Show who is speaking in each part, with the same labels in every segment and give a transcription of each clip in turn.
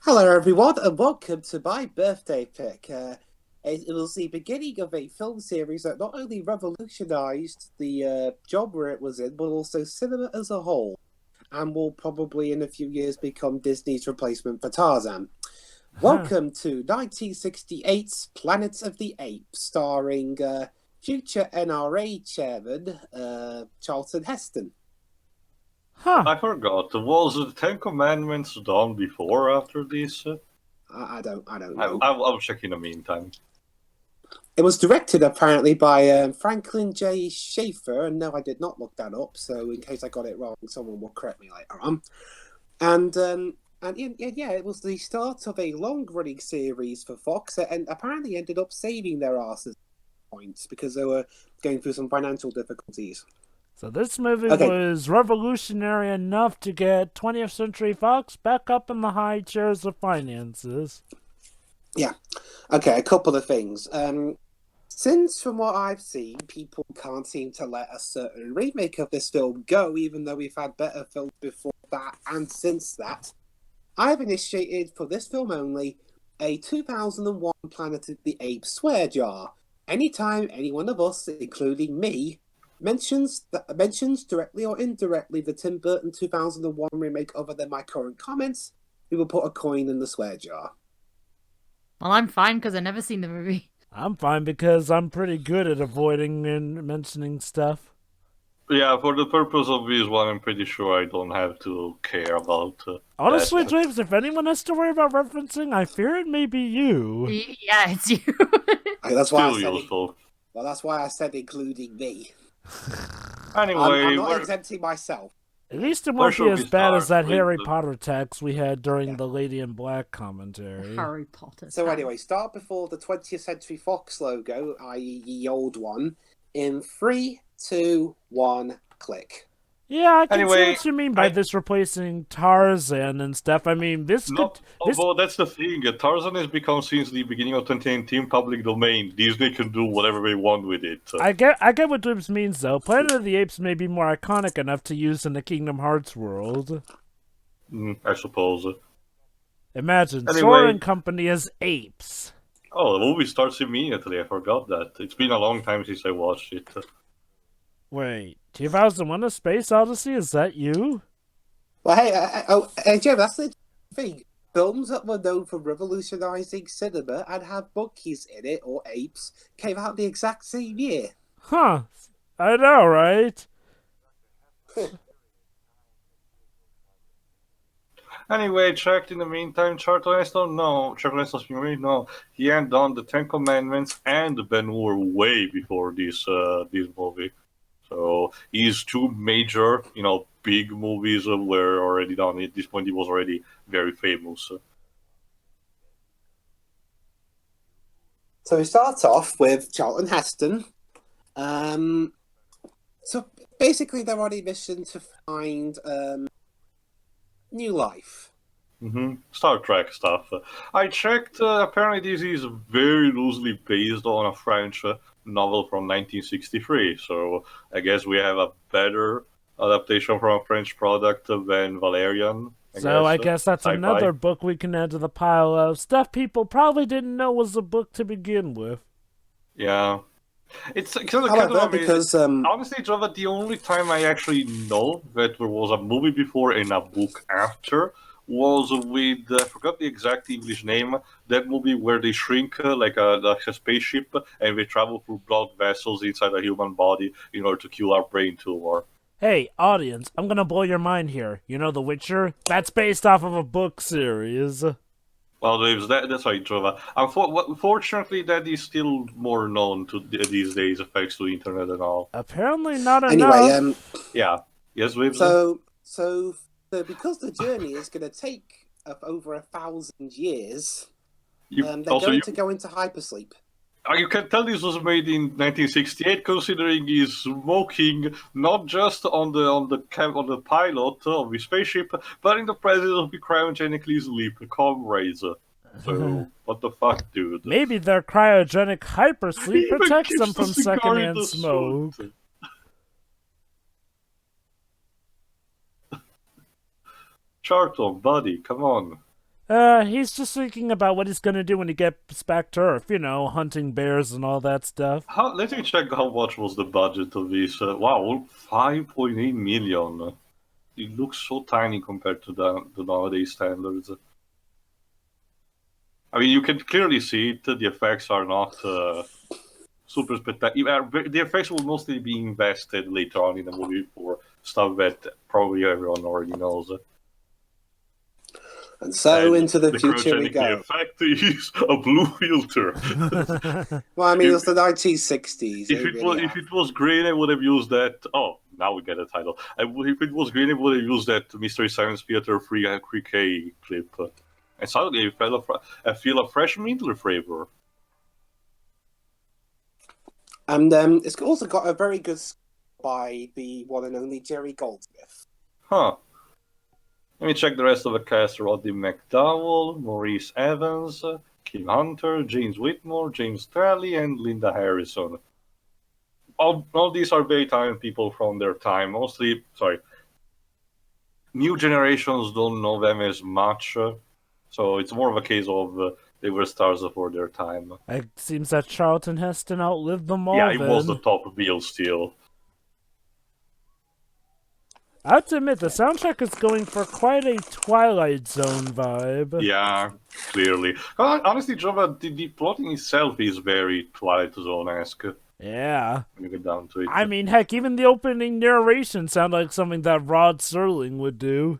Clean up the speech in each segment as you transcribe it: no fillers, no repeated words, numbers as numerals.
Speaker 1: Hello, everyone, and welcome to my birthday pick. It was the beginning of a film series that not only revolutionized the genre it was in, but also cinema as a whole, and will probably in a few years become Disney's replacement for Tarzan.
Speaker 2: Huh.
Speaker 1: Welcome to 1968's Planet of the Apes, starring future NRA chairman Charlton Heston.
Speaker 2: Huh.
Speaker 3: I forgot. Was the Ten Commandments done before or after this?
Speaker 1: I don't
Speaker 3: I,
Speaker 1: know.
Speaker 3: I, I'll check in the meantime.
Speaker 1: It was directed apparently by Franklin J. Schaefer, and no, I did not look that up. So in case I got it wrong, someone will correct me later on. And it was the start of a long-running series for Fox, and apparently ended up saving their asses at points because they were going through some financial difficulties.
Speaker 2: So this movie
Speaker 1: Okay,
Speaker 2: was revolutionary enough to get 20th Century Fox back up in the high chairs of finances.
Speaker 1: yeah, okay, a couple of things. Since, from what I've seen, people can't seem to let a certain remake of this film go, even though we've had better films before that and since that, I've initiated for this film only a 2001 Planet of the Apes swear jar. Anytime any one of us, including me, mentions directly or indirectly the Tim Burton 2001 remake other than my current comments, we will put a coin in the swear jar.
Speaker 4: Well, I'm fine because I've never seen the movie.
Speaker 2: I'm fine because I'm pretty good at avoiding and mentioning stuff.
Speaker 3: Yeah, for the purpose of this one, I'm pretty sure I don't have to care about
Speaker 2: Honestly,
Speaker 3: that.
Speaker 2: James, if anyone has to worry about referencing, I fear it may be you.
Speaker 4: Yeah, it's you.
Speaker 1: That's why I
Speaker 3: Still
Speaker 1: said
Speaker 3: useful.
Speaker 1: well, that's why I said including me.
Speaker 3: Anyway,
Speaker 1: I'm not exempting myself.
Speaker 2: At least it
Speaker 3: where
Speaker 2: won't be
Speaker 3: should
Speaker 2: as
Speaker 3: we
Speaker 2: bad as
Speaker 3: start
Speaker 2: that
Speaker 3: with
Speaker 2: Harry
Speaker 3: the-
Speaker 2: Potter text we had during
Speaker 1: Yeah.
Speaker 2: the Lady in Black commentary.
Speaker 4: Harry Potter.
Speaker 1: So anyway, start before the 20th Century Fox logo, i.e. the old one, in three, two, one, click.
Speaker 2: Yeah, I can see
Speaker 3: Anyway,
Speaker 2: what you mean by this replacing Tarzan and stuff. I mean, this
Speaker 3: No,
Speaker 2: could... This,
Speaker 3: although that's the thing. Tarzan has become since the beginning of 2019 public domain. Disney can do whatever they want with it.
Speaker 2: I get what Dibs means, though. Planet of the Apes may be more iconic enough to use in the Kingdom Hearts world.
Speaker 3: I suppose.
Speaker 2: Imagine,
Speaker 3: Anyway.
Speaker 2: Sora and company as apes.
Speaker 3: Oh, the movie starts immediately. I forgot that. It's been a long time since I watched it.
Speaker 2: Wait, 2001 A Space Odyssey, is that you?
Speaker 1: Well, hey, Jim, that's the thing. Films that were known for revolutionizing cinema and have monkeys in it, or apes, came out the exact same year.
Speaker 2: Huh, I know, right?
Speaker 3: Anyway, checked in the meantime, Charlton Heston, no. Charlton Heston's been really, no. He had done the Ten Commandments and Ben-Hur way before this movie. So his two major, big movies were already done. At this point, he was already very famous.
Speaker 1: So we start off with Charlton Heston. So basically, they're on a mission to find new life.
Speaker 3: Star Trek stuff. I checked, apparently this is very loosely based on a French novel from 1963, so I guess we have a better adaptation from a French product than Valerian.
Speaker 2: I guess that's
Speaker 3: sci-fi.
Speaker 2: another book we can add to the pile of stuff people probably didn't know was a book to begin with.
Speaker 3: Yeah. It's kind
Speaker 1: However,
Speaker 3: of
Speaker 1: because
Speaker 3: honestly, Java, the only time I actually know that there was a movie before and a book after was with, I forgot the exact English name, that movie where they shrink like a spaceship and they travel through blood vessels inside a human body in order to kill our brain tumor.
Speaker 2: Hey, audience, I'm gonna blow your mind here. You know The Witcher? That's based off of a book series.
Speaker 3: Well, that's right, Java. Unfortunately, that is still more known these days, thanks to the internet and all.
Speaker 2: Apparently not
Speaker 1: anyway,
Speaker 2: enough.
Speaker 3: Yeah. Yes, Waves?
Speaker 1: So because the journey is going to take over 1,000 years, they're going to go into hypersleep.
Speaker 3: You can tell this was made in 1968, considering he's smoking not just on the pilot of the spaceship, but in the presence of the cryogenically sleep comrades. So what the fuck, dude?
Speaker 2: Maybe their cryogenic hypersleep
Speaker 3: Even
Speaker 2: protects
Speaker 3: keeps
Speaker 2: them
Speaker 3: the
Speaker 2: from
Speaker 3: cigar in
Speaker 2: secondhand
Speaker 3: the
Speaker 2: smoke.
Speaker 3: suit. Charlton, buddy, come on.
Speaker 2: He's just thinking about what he's gonna do when he gets back to Earth. You know, hunting bears and all that stuff.
Speaker 3: Let me check how much was the budget of this. Wow, 5.8 million. It looks so tiny compared to the nowadays standards. I mean, you can clearly see it. The effects are not super spectacular. The effects will mostly be invested later on in the movie for stuff that probably everyone already knows.
Speaker 1: And so
Speaker 3: And
Speaker 1: into the future we
Speaker 3: cryogenic
Speaker 1: go.
Speaker 3: effect is a blue filter.
Speaker 1: Well, I mean, it was the 1960s.
Speaker 3: If it was green, I would have used that. Oh, now we get a title. If it was green, I would have used that Mystery Science Theater 3K clip. And suddenly I feel a fresh Midler flavor.
Speaker 1: And it's also got a very good score by the one and only Jerry Goldsmith.
Speaker 3: Huh. Let me check the rest of the cast. Roddy McDowell, Maurice Evans, Kim Hunter, James Whitmore, James Trally, and Linda Harrison. All these are very talented people from their time. New generations don't know them as much. So it's more of a case of they were stars for their time.
Speaker 2: It seems that Charlton Heston outlived them all.
Speaker 3: Yeah, it
Speaker 2: then.
Speaker 3: was the top bill still.
Speaker 2: I have to admit, the soundtrack is going for quite a Twilight Zone vibe.
Speaker 3: Yeah, clearly. Honestly, Jova, the plotting itself is very Twilight Zone-esque.
Speaker 2: Yeah.
Speaker 3: When you get down to it.
Speaker 2: I mean, heck, even the opening narration sounded like something that Rod Serling would do.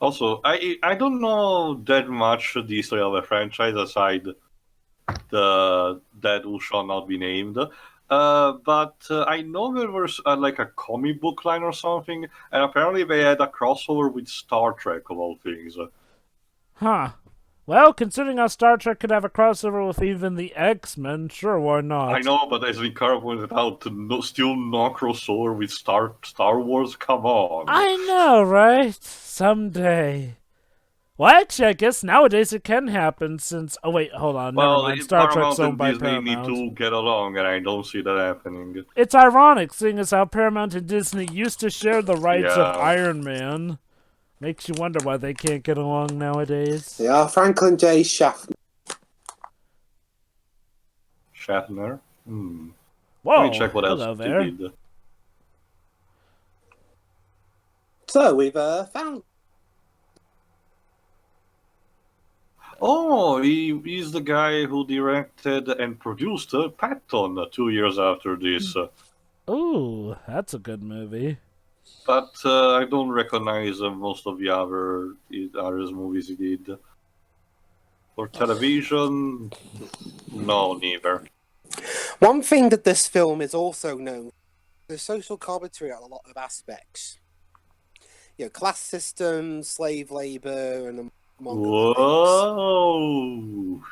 Speaker 3: Also, I don't know that much the history of the franchise aside the Dead Who Shall Not Be Named. But I know there was like a comic book line or something, and apparently they had a crossover with Star Trek of all things.
Speaker 2: Huh. Well, considering how Star Trek could have a crossover with even the X-Men, sure, why not?
Speaker 3: I know, but as Ricardo pointed out, still no crossover with Star Wars. Come on.
Speaker 2: I know, right? Someday. Well, actually, I guess nowadays it can happen since... Oh, wait, hold on. Never mind. Star Trek's owned by
Speaker 3: Disney
Speaker 2: Paramount.
Speaker 3: need to get along, and I don't see that happening.
Speaker 2: It's ironic, seeing as how Paramount and Disney used to share the rights of Iron Man. Makes you wonder why they can't get along nowadays.
Speaker 1: Yeah, Franklin J. Schaffner.
Speaker 3: Shatner?
Speaker 2: Whoa,
Speaker 3: Let me check what else they
Speaker 2: there.
Speaker 3: did.
Speaker 1: So, we've found...
Speaker 3: Oh, he's the guy who directed and produced Patton 2 years after this.
Speaker 2: Ooh, that's a good movie.
Speaker 3: But I don't recognize most of the other movies he did. For television, no, neither.
Speaker 1: One thing that this film is also known for, the social commentary on a lot of aspects. You know, class systems, slave labor, and among other things.
Speaker 3: Whoa!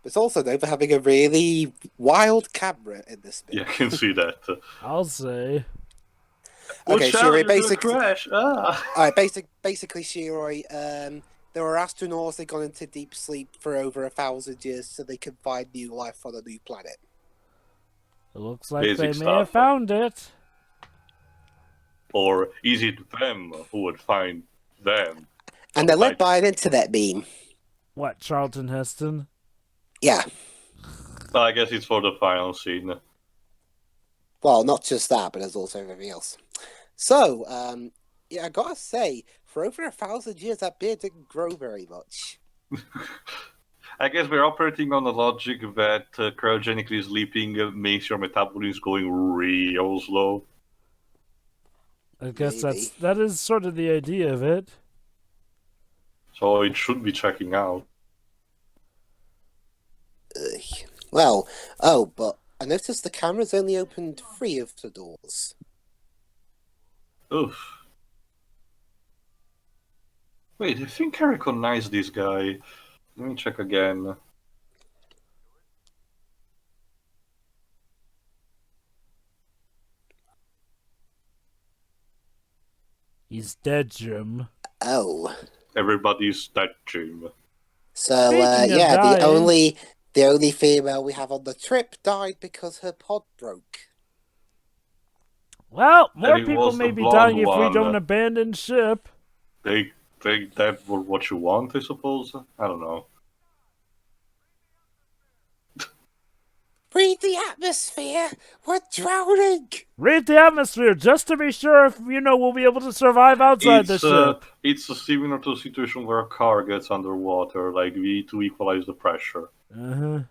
Speaker 1: It's also known for having a really wild camera in this bit.
Speaker 3: Yeah, I can see that.
Speaker 2: I'll say.
Speaker 1: Okay, Shiroi, basically...
Speaker 3: Crash.
Speaker 1: Alright, basically, Shiroi, there were astronauts that gone into deep sleep for over 1,000 years so they could find new life on a new planet.
Speaker 2: It looks like
Speaker 3: Basic
Speaker 2: they may
Speaker 3: stuff.
Speaker 2: have found it.
Speaker 3: Or is it them who would find them?
Speaker 1: And they're led by an internet meme.
Speaker 2: What, Charlton Heston?
Speaker 1: Yeah.
Speaker 3: I guess it's for the final scene.
Speaker 1: Well, not just that, but there's also everything else. So, yeah, I gotta say, for over 1,000 years, that beard didn't grow very much.
Speaker 3: I guess we're operating on the logic that cryogenically sleeping makes your metabolism going real slow.
Speaker 2: I guess
Speaker 1: Maybe.
Speaker 2: that is sort of the idea of it.
Speaker 3: So it should be checking out.
Speaker 1: Ugh. Well, but I noticed the camera's only opened 3 of the doors.
Speaker 3: Oof. Wait, I think I recognize this guy. Let me check again.
Speaker 2: He's dead, Jim.
Speaker 1: Oh.
Speaker 3: Everybody's that Jim.
Speaker 1: So,
Speaker 2: Speaking of
Speaker 1: yeah,
Speaker 2: dying-
Speaker 1: the only female we have on the trip died because her pod broke.
Speaker 2: Well, more
Speaker 3: it
Speaker 2: people
Speaker 3: was
Speaker 2: may
Speaker 3: the
Speaker 2: be
Speaker 3: blonde
Speaker 2: dying if we
Speaker 3: one.
Speaker 2: don't abandon ship.
Speaker 3: They take that for what you want, I suppose. I don't know.
Speaker 1: Read the atmosphere. We're drowning.
Speaker 2: Read the atmosphere just to be sure if we'll be able to survive outside the ship.
Speaker 3: It's similar to a situation where a car gets underwater, like we need to equalize the pressure.
Speaker 2: Uh-huh.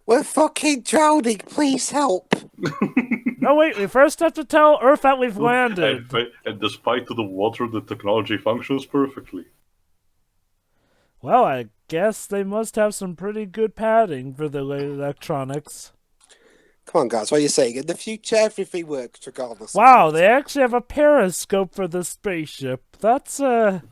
Speaker 1: We're fucking drowning. Please help.
Speaker 2: No, wait, we first have to tell Earth that we've landed.
Speaker 3: And despite the water, the technology functions perfectly.
Speaker 2: Well, I guess they must have some pretty good padding for the electronics.
Speaker 1: Come on, guys, what are you saying? In the future, everything works regardless.
Speaker 2: Wow, they actually have a periscope for the spaceship. That's a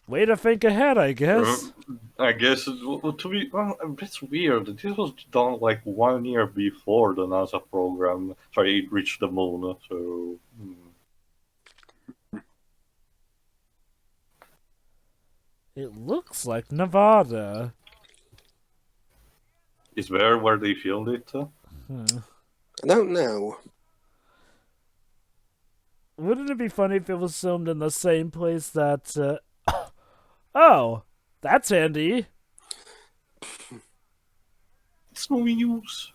Speaker 2: way to think ahead, I guess.
Speaker 3: I guess it's weird. This was done like 1 year before the NASA program. Sorry, it reached the moon. So.
Speaker 2: It looks like Nevada.
Speaker 3: Is where they filmed it?
Speaker 1: I don't know.
Speaker 2: Wouldn't it be funny if it was filmed in the same place that, Oh, that's handy.
Speaker 3: It's no news.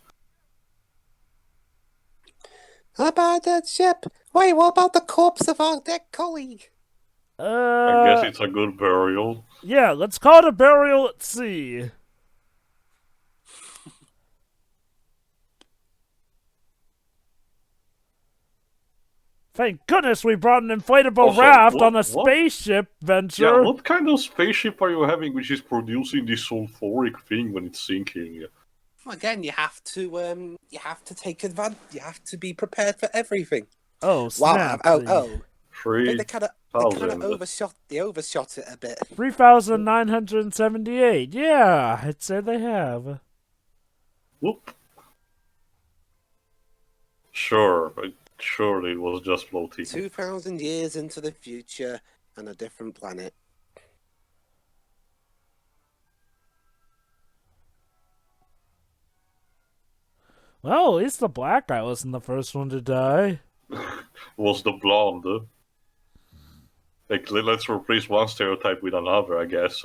Speaker 1: How about that ship? Wait, what about the corpse of our dead colleague?
Speaker 3: I guess it's a good burial.
Speaker 2: Yeah, let's call it a burial at sea. Thank goodness we brought an inflatable raft on a spaceship venture.
Speaker 3: Yeah, what kind of spaceship are you having which is producing this sulfuric thing when it's sinking?
Speaker 1: Well, again, you have to take advantage. You have to be prepared for everything.
Speaker 2: Oh, snap!
Speaker 1: Wow! They
Speaker 3: 3,000.
Speaker 1: overshot it a bit.
Speaker 2: 3,978. Yeah, I'd say they have.
Speaker 3: Whoop. Sure, surely it was just floating.
Speaker 1: 2,000 years into the future and a different planet.
Speaker 2: Well, at least the black guy wasn't the first one to die.
Speaker 3: Was the blonde. Like, let's replace one stereotype with another, I guess.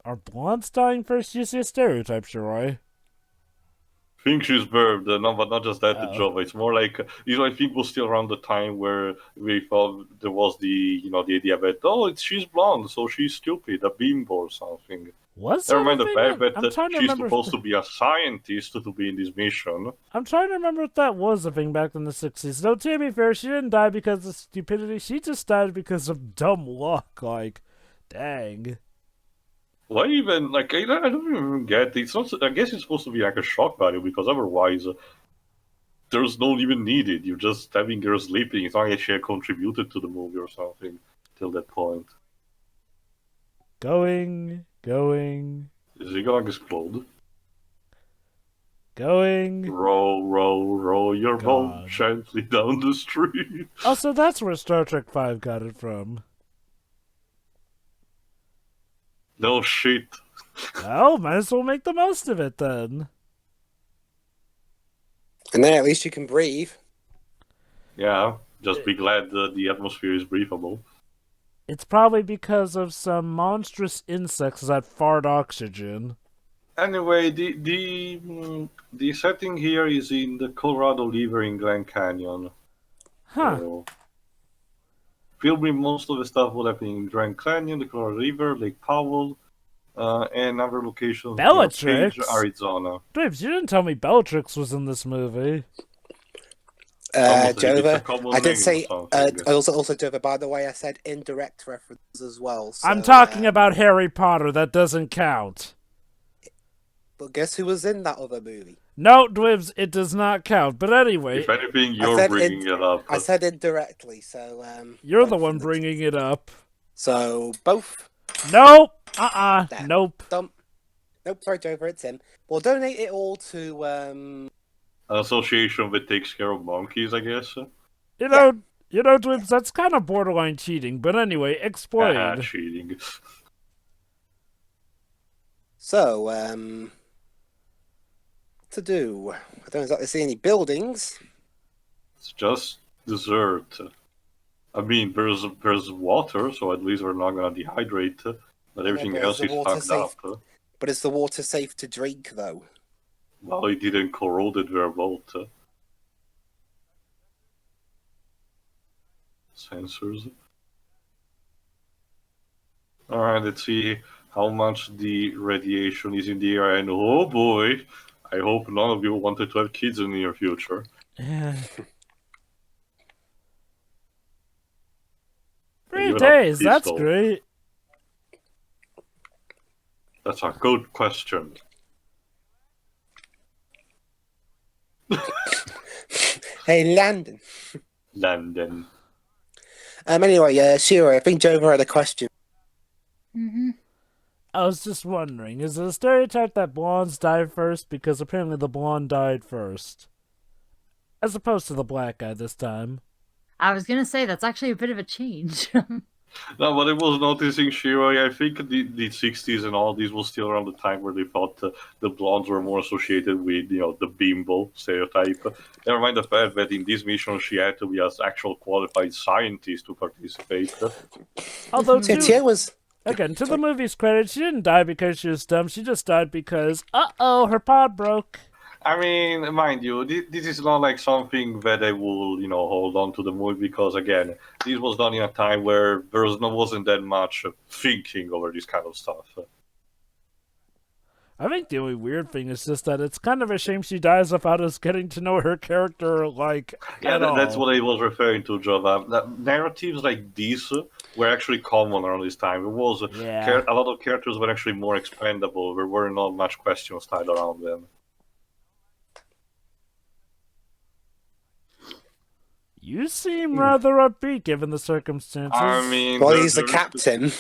Speaker 2: Are blondes dying first? You see a stereotype, Shiroy.
Speaker 3: I think she's bird, no, but not just that, the job. It's more like, I think was still around the time where we thought there was the idea that, she's blonde, so she's stupid, a bimbo or something.
Speaker 2: Never
Speaker 3: mind the fact that she's supposed to be a scientist to be in this mission.
Speaker 2: I'm trying to remember if that was a thing back in the 60s. Though, to be fair, she didn't die because of stupidity. She just died because of dumb luck. Like, dang.
Speaker 3: Why even, I don't even get it. It's not, I guess it's supposed to be like a shock value, because otherwise, there's no even needed. You're just having her sleeping. It's not like she contributed to the movie or something till that point.
Speaker 2: Going.
Speaker 3: Is he gonna explode?
Speaker 2: Going.
Speaker 3: Row your boat gently down the street.
Speaker 2: Oh, so that's where Star Trek V got it from.
Speaker 3: No shit.
Speaker 2: Well, might as well make the most of it then.
Speaker 1: And then at least you can breathe.
Speaker 3: Yeah, just be glad that the atmosphere is breathable.
Speaker 2: It's probably because of some monstrous insects that fart oxygen.
Speaker 3: Anyway, the setting here is in the Colorado River in Grand Canyon.
Speaker 2: Huh.
Speaker 3: So, filming most of the stuff will happen in Grand Canyon, the Colorado River, Lake Powell, and other locations
Speaker 2: Bellatrix?
Speaker 3: in Arizona.
Speaker 2: Dibs, you didn't tell me Bellatrix was in this movie.
Speaker 1: Jova, I did say, also Jova, by the way, I said indirect references as well. So,
Speaker 2: I'm talking about Harry Potter, that doesn't count.
Speaker 1: But guess who was in that other movie?
Speaker 2: No, Dwibs, it does not count. But anyway...
Speaker 3: If anything, you're bringing it up.
Speaker 1: I said indirectly, so...
Speaker 2: You're the one bringing it up.
Speaker 1: So, both?
Speaker 2: Nope! Nope.
Speaker 1: Nope, sorry, Jova, it's him. We'll donate it all to,
Speaker 3: An association that takes care of monkeys, I guess.
Speaker 2: You know, Dwibs, that's kind of borderline cheating. But anyway, explain.
Speaker 3: Cheating.
Speaker 1: So, to do. I don't exactly see any buildings.
Speaker 3: It's just dessert. I mean, there's water, so at least we're not gonna dehydrate. But everything else is fucked up.
Speaker 1: But is the water safe to drink, though?
Speaker 3: Well, it didn't corrode it very well. Sensors. Alright, let's see how much the radiation is in the air. And oh boy, I hope none of you wanted to have kids in the near future.
Speaker 2: Yeah. 3 days, that's great.
Speaker 3: That's a good question.
Speaker 1: Hey, Landon.
Speaker 3: Landon.
Speaker 1: Anyway, Shiro, I think Jova had a question.
Speaker 4: Mm-hmm.
Speaker 2: I was just wondering, is it a stereotype that blondes die first? Because apparently the blonde died first. As opposed to the black guy this time.
Speaker 4: I was gonna say, that's actually a bit of a change.
Speaker 3: No, but I was noticing, Shiro, I think the 60s and all these was still around the time where they thought the blondes were more associated with, the bimbo stereotype. Never mind the fact that in this mission she had to be an actual qualified scientist to participate.
Speaker 2: Although,
Speaker 1: Again,
Speaker 2: to the movie's credit, she didn't die because she was dumb. She just died because, her pod broke.
Speaker 3: I mean, mind you, this is not like something that I will, hold on to the movie because, again, this was done in a time where wasn't that much thinking over this kind of stuff.
Speaker 2: I think the only weird thing is just that it's kind of a shame she dies without us getting to know her character,
Speaker 3: that's what I was referring to, Jova. Narratives like these were actually common around this time. It was a lot of characters were actually more expandable. There were not much questions tied around them.
Speaker 2: You seem rather upbeat given the circumstances.
Speaker 3: I mean,
Speaker 1: well, he's the captain.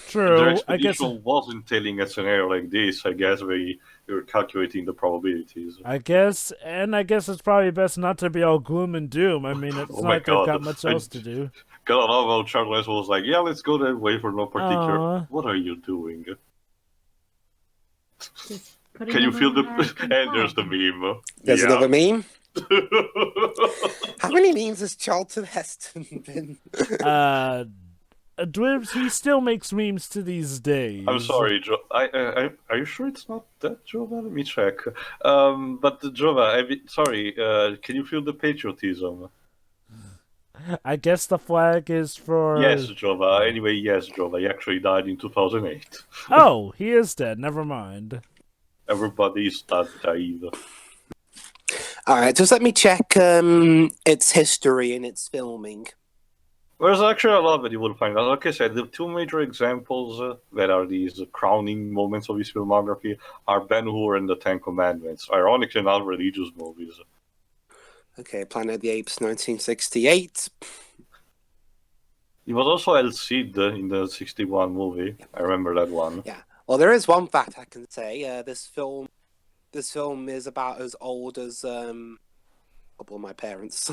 Speaker 2: True.
Speaker 3: The expedition wasn't telling a scenario like this. I guess we were calculating the probabilities.
Speaker 2: I guess it's probably best not to be all gloom and doom. I mean, it's not like they've got much else to do.
Speaker 3: God, I love how Charlton Heston was like, yeah, let's go that way for no particular... What are you doing? Can you feel the... And there's the meme.
Speaker 1: There's another meme? How many memes has Charlton Heston been?
Speaker 2: Dwibs, he still makes memes to these days.
Speaker 3: I'm sorry, Joe. Are you sure it's not that, Jova? Let me check. But Jova, sorry. Can you feel the patriotism?
Speaker 2: I guess the flag is for...
Speaker 3: Yes, Jova. Anyway, yes, Jova. He actually died in 2008.
Speaker 2: Oh, he is dead. Never mind.
Speaker 3: Everybody's died.
Speaker 1: Alright, just let me check its history and its filming.
Speaker 3: There's actually a lot that you will find out. Like I said, the two major examples that are these crowning moments of his filmography are Ben-Hur and the Ten Commandments. Ironically, not religious movies.
Speaker 1: Okay, Planet of the Apes, 1968.
Speaker 3: He was also El Cid in the 61 movie. I remember that one.
Speaker 1: Yeah. Well, there is one fact I can say. This film is about as old as a couple of my parents.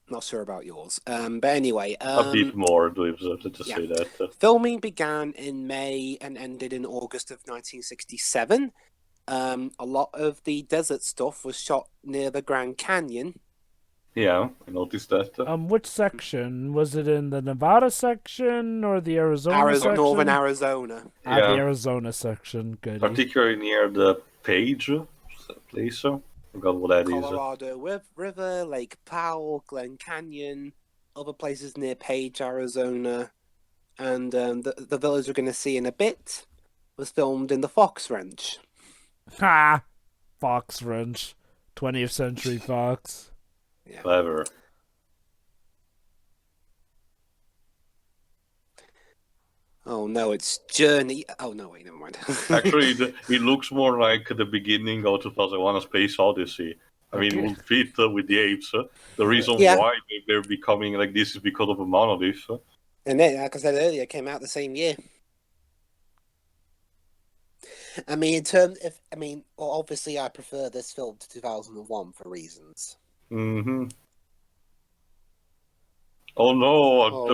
Speaker 1: Not sure about yours. But anyway.
Speaker 3: A bit more, to say that.
Speaker 1: Filming began in May and ended in August of 1967. A lot of the desert stuff was shot near the Grand Canyon.
Speaker 3: Yeah, I noticed that.
Speaker 2: Which section? Was it in the Nevada section or the Arizona section?
Speaker 1: Northern Arizona.
Speaker 2: The Arizona section. Good.
Speaker 3: Particularly near the Page place. Forgot what that
Speaker 1: Colorado River, Lake Powell, Glen Canyon, other places near Page, Arizona, and the village we're going to see in a bit was filmed in the Fox Ranch.
Speaker 2: Ha! Fox Ranch. 20th Century Fox.
Speaker 3: Yeah. Clever.
Speaker 1: Oh no, it's Journey. Oh no, wait, never mind.
Speaker 3: Actually, it looks more like the beginning of 2001: A Space Odyssey. I mean, it would fit with the apes. The reason why they're becoming like this is because of a monolith.
Speaker 1: And then, like I said earlier, it came out the same year. I mean, obviously, I prefer this film to 2001 for reasons.
Speaker 3: Mm-hmm. Oh no!
Speaker 1: Oh,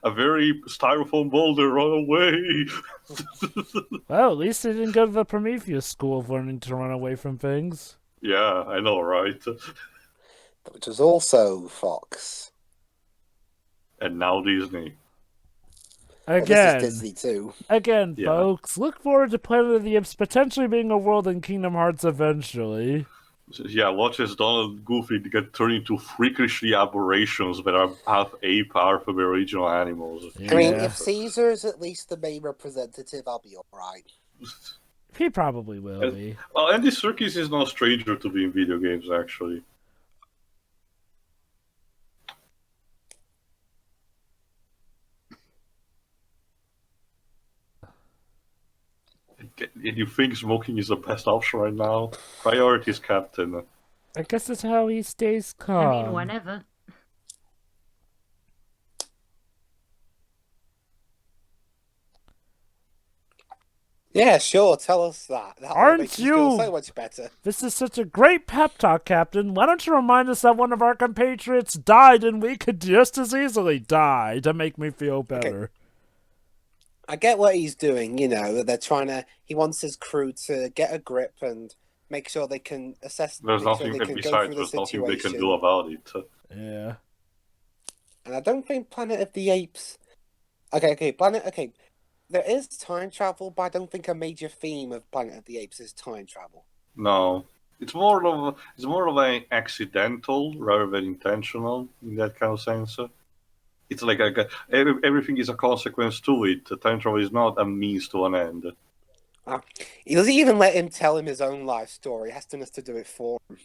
Speaker 3: A very styrofoam boulder run away.
Speaker 2: Well, at least they didn't go to the Prometheus school of learning to run away from things.
Speaker 3: Yeah, I know, right?
Speaker 1: which was also Fox.
Speaker 3: And now Disney.
Speaker 1: Well,
Speaker 2: Again,
Speaker 1: this is Disney too.
Speaker 2: again,
Speaker 3: Yeah.
Speaker 2: folks, look forward to Planet of the Apes potentially being a world in Kingdom Hearts eventually.
Speaker 3: Yeah, watch as Donald Goofy get turned into freakishly aberrations that are half ape, half aboriginal animals.
Speaker 1: I mean,
Speaker 2: Yeah.
Speaker 1: if Caesar is at least the main representative, I'll be alright.
Speaker 2: He probably will be.
Speaker 3: Well, Andy Serkis is no stranger to being video games, actually. You think smoking is the best option right now? Priorities, Captain.
Speaker 2: I guess that's how he stays calm.
Speaker 4: I mean, whenever.
Speaker 1: Yeah, sure, tell us that. That'll
Speaker 2: Aren't
Speaker 1: make us feel
Speaker 2: you-
Speaker 1: so much better.
Speaker 2: This is such a great pep talk, Captain. Why don't you remind us that one of our compatriots died and we could just as easily die to make me feel better?
Speaker 1: I get what he's doing, you know, they're trying to... He wants his crew to get a grip and make sure they can assess...
Speaker 3: There's
Speaker 1: make sure
Speaker 3: nothing
Speaker 1: they
Speaker 3: that
Speaker 1: can go
Speaker 3: besides
Speaker 1: through the
Speaker 3: there's nothing they can
Speaker 1: situation.
Speaker 3: do about it.
Speaker 2: Yeah.
Speaker 1: And I don't think Planet of the Apes... Okay. There is time travel, but I don't think a major theme of Planet of the Apes is time travel.
Speaker 3: No, it's more of an accidental rather than intentional in that kind of sense. It's like everything is a consequence to it. The time travel is not a means to an end.
Speaker 1: He doesn't even let him tell him his own life story. Heston has to do it for him.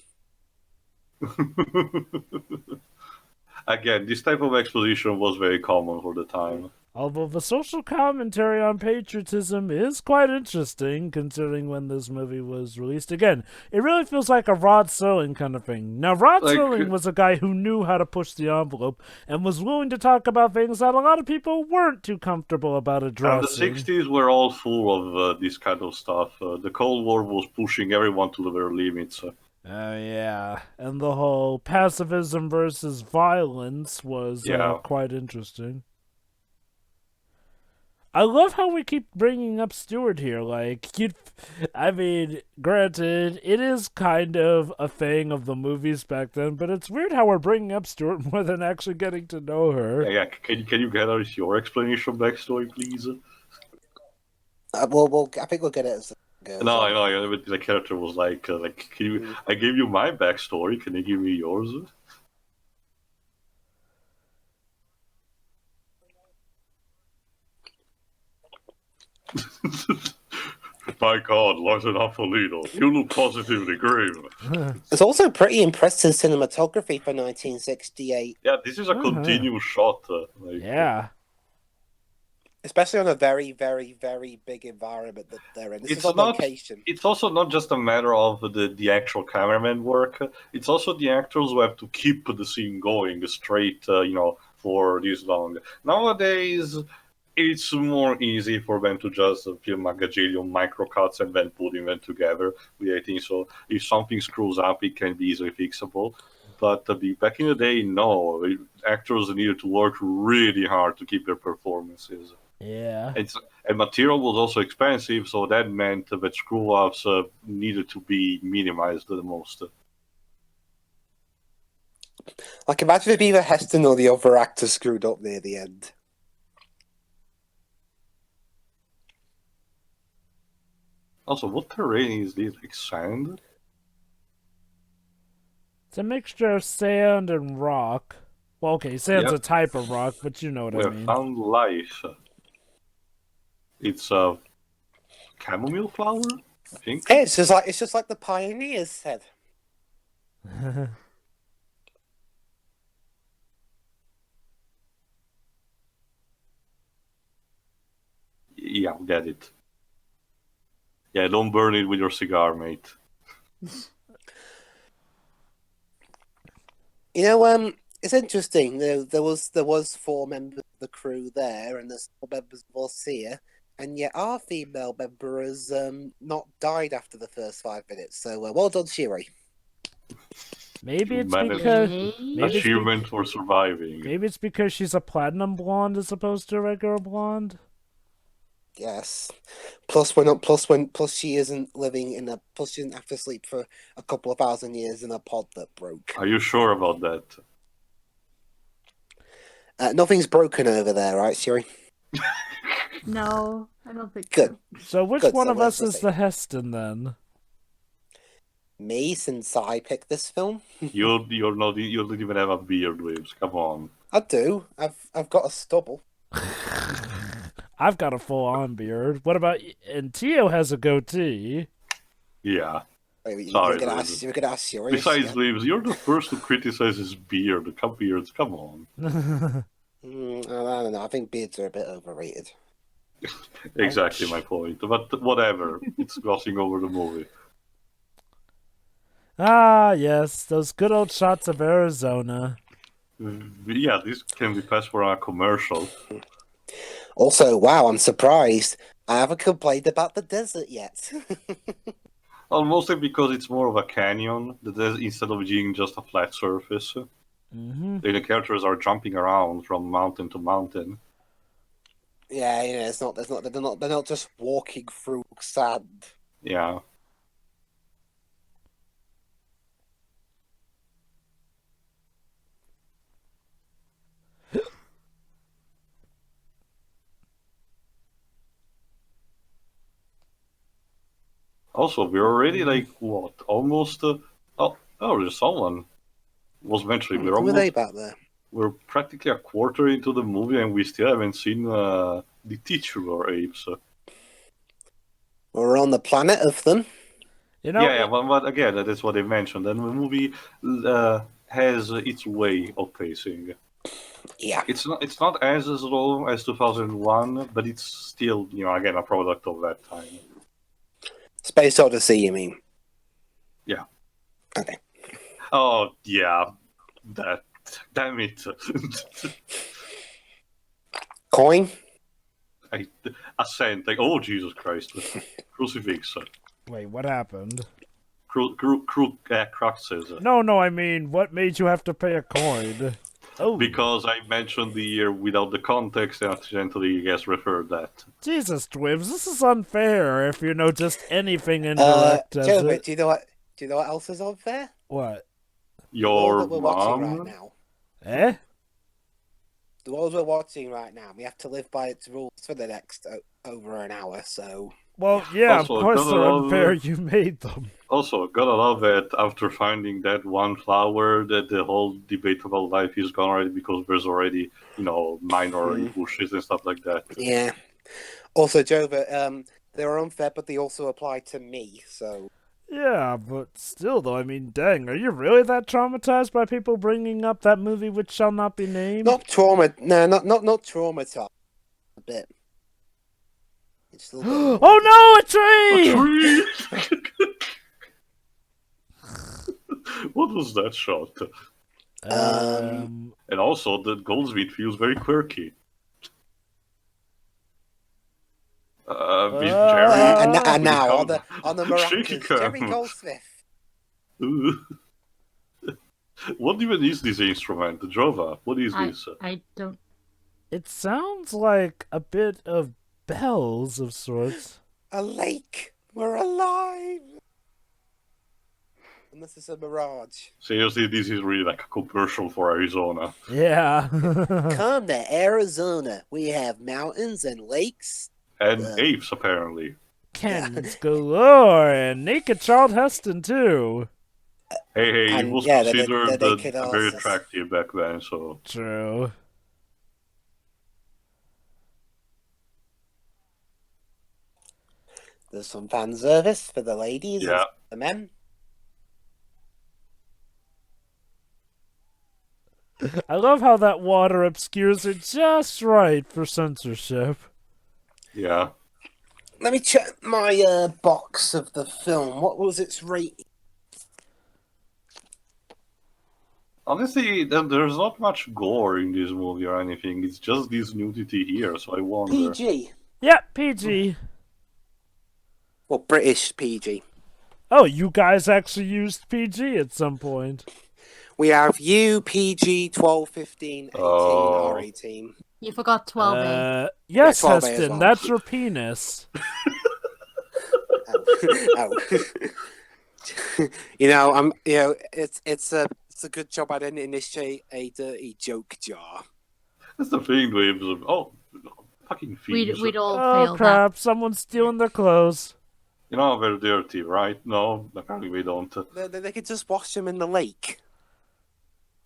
Speaker 3: Again, this type of exposition was very common for the time.
Speaker 2: Although the social commentary on patriotism is quite interesting, considering when this movie was released. Again, it really feels like a Rod Serling kind of thing. Now, Rod Serling was a guy who knew how to push the envelope and was willing to talk about things that a lot of people weren't too comfortable about addressing.
Speaker 3: And the 60s were all full of this kind of stuff. The Cold War was pushing everyone to their limits.
Speaker 2: Oh, yeah. And the whole pacifism versus violence was quite interesting. I love how we keep bringing up Stewart here. I mean, granted, it is kind of a thing of the movies back then, but it's weird how we're bringing up Stewart more than actually getting to know her.
Speaker 3: Yeah. Can you get us your explanation backstory, please?
Speaker 1: Well, I think we'll get it as it goes.
Speaker 3: No, I know. The character was like, can you? I gave you my backstory. Can you give me yours? My God, Lieutenant Apolino, you look positively grave.
Speaker 1: It's also pretty impressive cinematography for 1968.
Speaker 3: Yeah, this is a continuous shot.
Speaker 2: Yeah.
Speaker 1: Especially on a very, very, very big environment that they're in. This is on location.
Speaker 3: It's also not just a matter of the actual cameraman work. It's also the actors who have to keep the scene going straight, for this long. Nowadays, it's more easy for them to just film a gajillion microcuts and then putting them together with editing. So if something screws up, it can be easily fixable. But back in the day, no. Actors needed to work really hard to keep their performances.
Speaker 2: Yeah.
Speaker 3: And material was also expensive, so that meant that screw-ups needed to be minimized the most.
Speaker 1: Like, imagine if either Heston or the other actor screwed up near the end.
Speaker 3: Also, what terrain is this? Like sand?
Speaker 2: It's a mixture of sand and rock. Well, okay, sand's a type of rock, but you know what I mean.
Speaker 3: We have found life. It's a chamomile flower, I think.
Speaker 1: Hey, it's just like the pioneers said.
Speaker 3: Yeah, get it. Yeah, don't burn it with your cigar, mate.
Speaker 1: You know, it's interesting. There was 4 members of the crew there, and there's 4 members of Orsia, and yet our female member has not died after the first 5 minutes. So well done, Shiri.
Speaker 2: Maybe
Speaker 3: You
Speaker 2: it's
Speaker 3: managed
Speaker 2: because
Speaker 4: Maybe
Speaker 2: it's
Speaker 3: achievement for surviving.
Speaker 2: maybe it's because she's a platinum blonde as opposed to a regular blonde.
Speaker 1: Yes. Plus she isn't living in a plus she didn't have to sleep for a couple of 1,000 years in a pod that broke.
Speaker 3: Are you sure about that?
Speaker 1: Nothing's broken over there, right, Siri?
Speaker 4: no, I don't think
Speaker 1: Good.
Speaker 4: so.
Speaker 2: So which
Speaker 1: Good,
Speaker 2: one
Speaker 1: so
Speaker 2: of
Speaker 1: we're
Speaker 2: us
Speaker 1: the
Speaker 2: is
Speaker 1: same.
Speaker 2: the Heston then?
Speaker 1: Me, since I picked this film.
Speaker 3: You don't even have a beard, Waves. Come on.
Speaker 1: I do. I've got a stubble.
Speaker 2: I've got a full-on beard. What about and Tio has a goatee?
Speaker 3: Yeah.
Speaker 1: Wait,
Speaker 3: Sorry,
Speaker 1: you're gonna ask Siri.
Speaker 3: Besides, Waves, you're the first to criticize his beard. Come on.
Speaker 1: I don't know. I think beards are a bit overrated.
Speaker 3: Exactly
Speaker 2: Ouch.
Speaker 3: my point. But whatever. It's glossing over the movie.
Speaker 2: Ah, yes, those good old shots of Arizona.
Speaker 3: Yeah, this can be passed for a commercial.
Speaker 1: Also, wow, I'm surprised. I haven't complained about the desert yet.
Speaker 3: Well, mostly because it's more of a canyon instead of being just a flat surface.
Speaker 2: Mm-hmm.
Speaker 3: The characters are jumping around from mountain to mountain.
Speaker 1: Yeah, they're not just walking through sand.
Speaker 3: Yeah. Also, we're already like what? Almost. There's someone was mentioning
Speaker 1: Who are they back there?
Speaker 3: we're practically a quarter into the movie and we still haven't seen the titular apes.
Speaker 1: We're on the planet of them.
Speaker 2: You know,
Speaker 3: Yeah, but again, that is what they mentioned. And the movie has its way of pacing.
Speaker 1: Yeah.
Speaker 3: It's not as slow as 2001, but it's still, again, a product of that time.
Speaker 1: Space Odyssey, you mean?
Speaker 3: Yeah.
Speaker 1: Okay.
Speaker 3: Oh, yeah. That. Damn it.
Speaker 1: Coin?
Speaker 3: A cent. Like, oh, Jesus Christ. Crucifix.
Speaker 2: wait, what happened?
Speaker 3: Cruxes.
Speaker 2: No, I mean, what made you have to pay a coin? Oh,
Speaker 3: Because I mentioned the year without the context and accidentally, I guess, referred that.
Speaker 2: Jesus, Twibs, this is unfair if you know just anything indirect as
Speaker 1: Joe,
Speaker 2: it.
Speaker 1: do you know what else is unfair?
Speaker 2: What?
Speaker 1: The world
Speaker 3: Your
Speaker 1: that we're watching right
Speaker 3: mom?
Speaker 1: now.
Speaker 2: Eh?
Speaker 1: The world we're watching right now. We have to live by its rules for the next over an hour, so...
Speaker 2: Well, yeah,
Speaker 3: Also,
Speaker 2: of course
Speaker 3: gotta
Speaker 2: they're
Speaker 3: love
Speaker 2: unfair.
Speaker 3: it.
Speaker 2: You made them.
Speaker 3: Also, gotta love it after finding that one flower that the whole debate about life is gone already because there's already, minor bushes and stuff like that.
Speaker 1: Yeah. Also, Jova, they're unfair, but they also apply to me, so...
Speaker 2: Yeah, but still, though, I mean, dang, are you really that traumatized by people bringing up that movie which shall not be named?
Speaker 1: Not traumatized. A bit. It's a little bit
Speaker 2: Oh no, a tree!
Speaker 3: A tree! What was that shot? And also, the Goldsmith feels very quirky. With Jerry.
Speaker 1: and now on the
Speaker 3: Shaky
Speaker 1: maracas, Jerry
Speaker 3: cam.
Speaker 1: Goldsmith.
Speaker 3: What even is this instrument? The Jova? What is this?
Speaker 4: I don't.
Speaker 2: It sounds like a bit of bells of sorts.
Speaker 1: A lake. We're alive. And this is a mirage.
Speaker 3: Seriously, this is really like a commercial for Arizona.
Speaker 2: Yeah.
Speaker 1: Come to Arizona. We have mountains and lakes.
Speaker 3: And apes, apparently.
Speaker 2: Cannons galore, and naked Charlton Heston, too.
Speaker 3: Hey,
Speaker 1: And
Speaker 3: it was
Speaker 1: yeah,
Speaker 3: considered
Speaker 1: they could
Speaker 3: very
Speaker 1: also-
Speaker 3: attractive back then, so...
Speaker 2: True.
Speaker 1: There's some fan service for the ladies
Speaker 3: Yeah.
Speaker 1: and the men.
Speaker 2: I love how that water obscures it just right for censorship.
Speaker 3: Yeah.
Speaker 1: Let me check my box of the film. What was its rating?
Speaker 3: Honestly, there's not much gore in this movie or anything. It's just this nudity here, so I wonder.
Speaker 1: PG.
Speaker 2: Yeah, PG.
Speaker 1: Well, British PG.
Speaker 2: Oh, you guys actually used PG at some point.
Speaker 1: We have you, PG, 12, 15, 18, R18.
Speaker 4: You forgot 12A.
Speaker 2: Yes,
Speaker 1: 12A as
Speaker 2: Heston,
Speaker 1: well.
Speaker 2: that's your penis.
Speaker 1: Oh. It's a good job I didn't initiate a dirty joke jar.
Speaker 3: That's the thing, Waves. Oh, fucking thieves.
Speaker 4: We'd all
Speaker 2: Oh
Speaker 4: fail
Speaker 2: crap! Someone's stealing their clothes.
Speaker 3: You know they're dirty, right? No, apparently we don't.
Speaker 1: They could just wash them in the lake.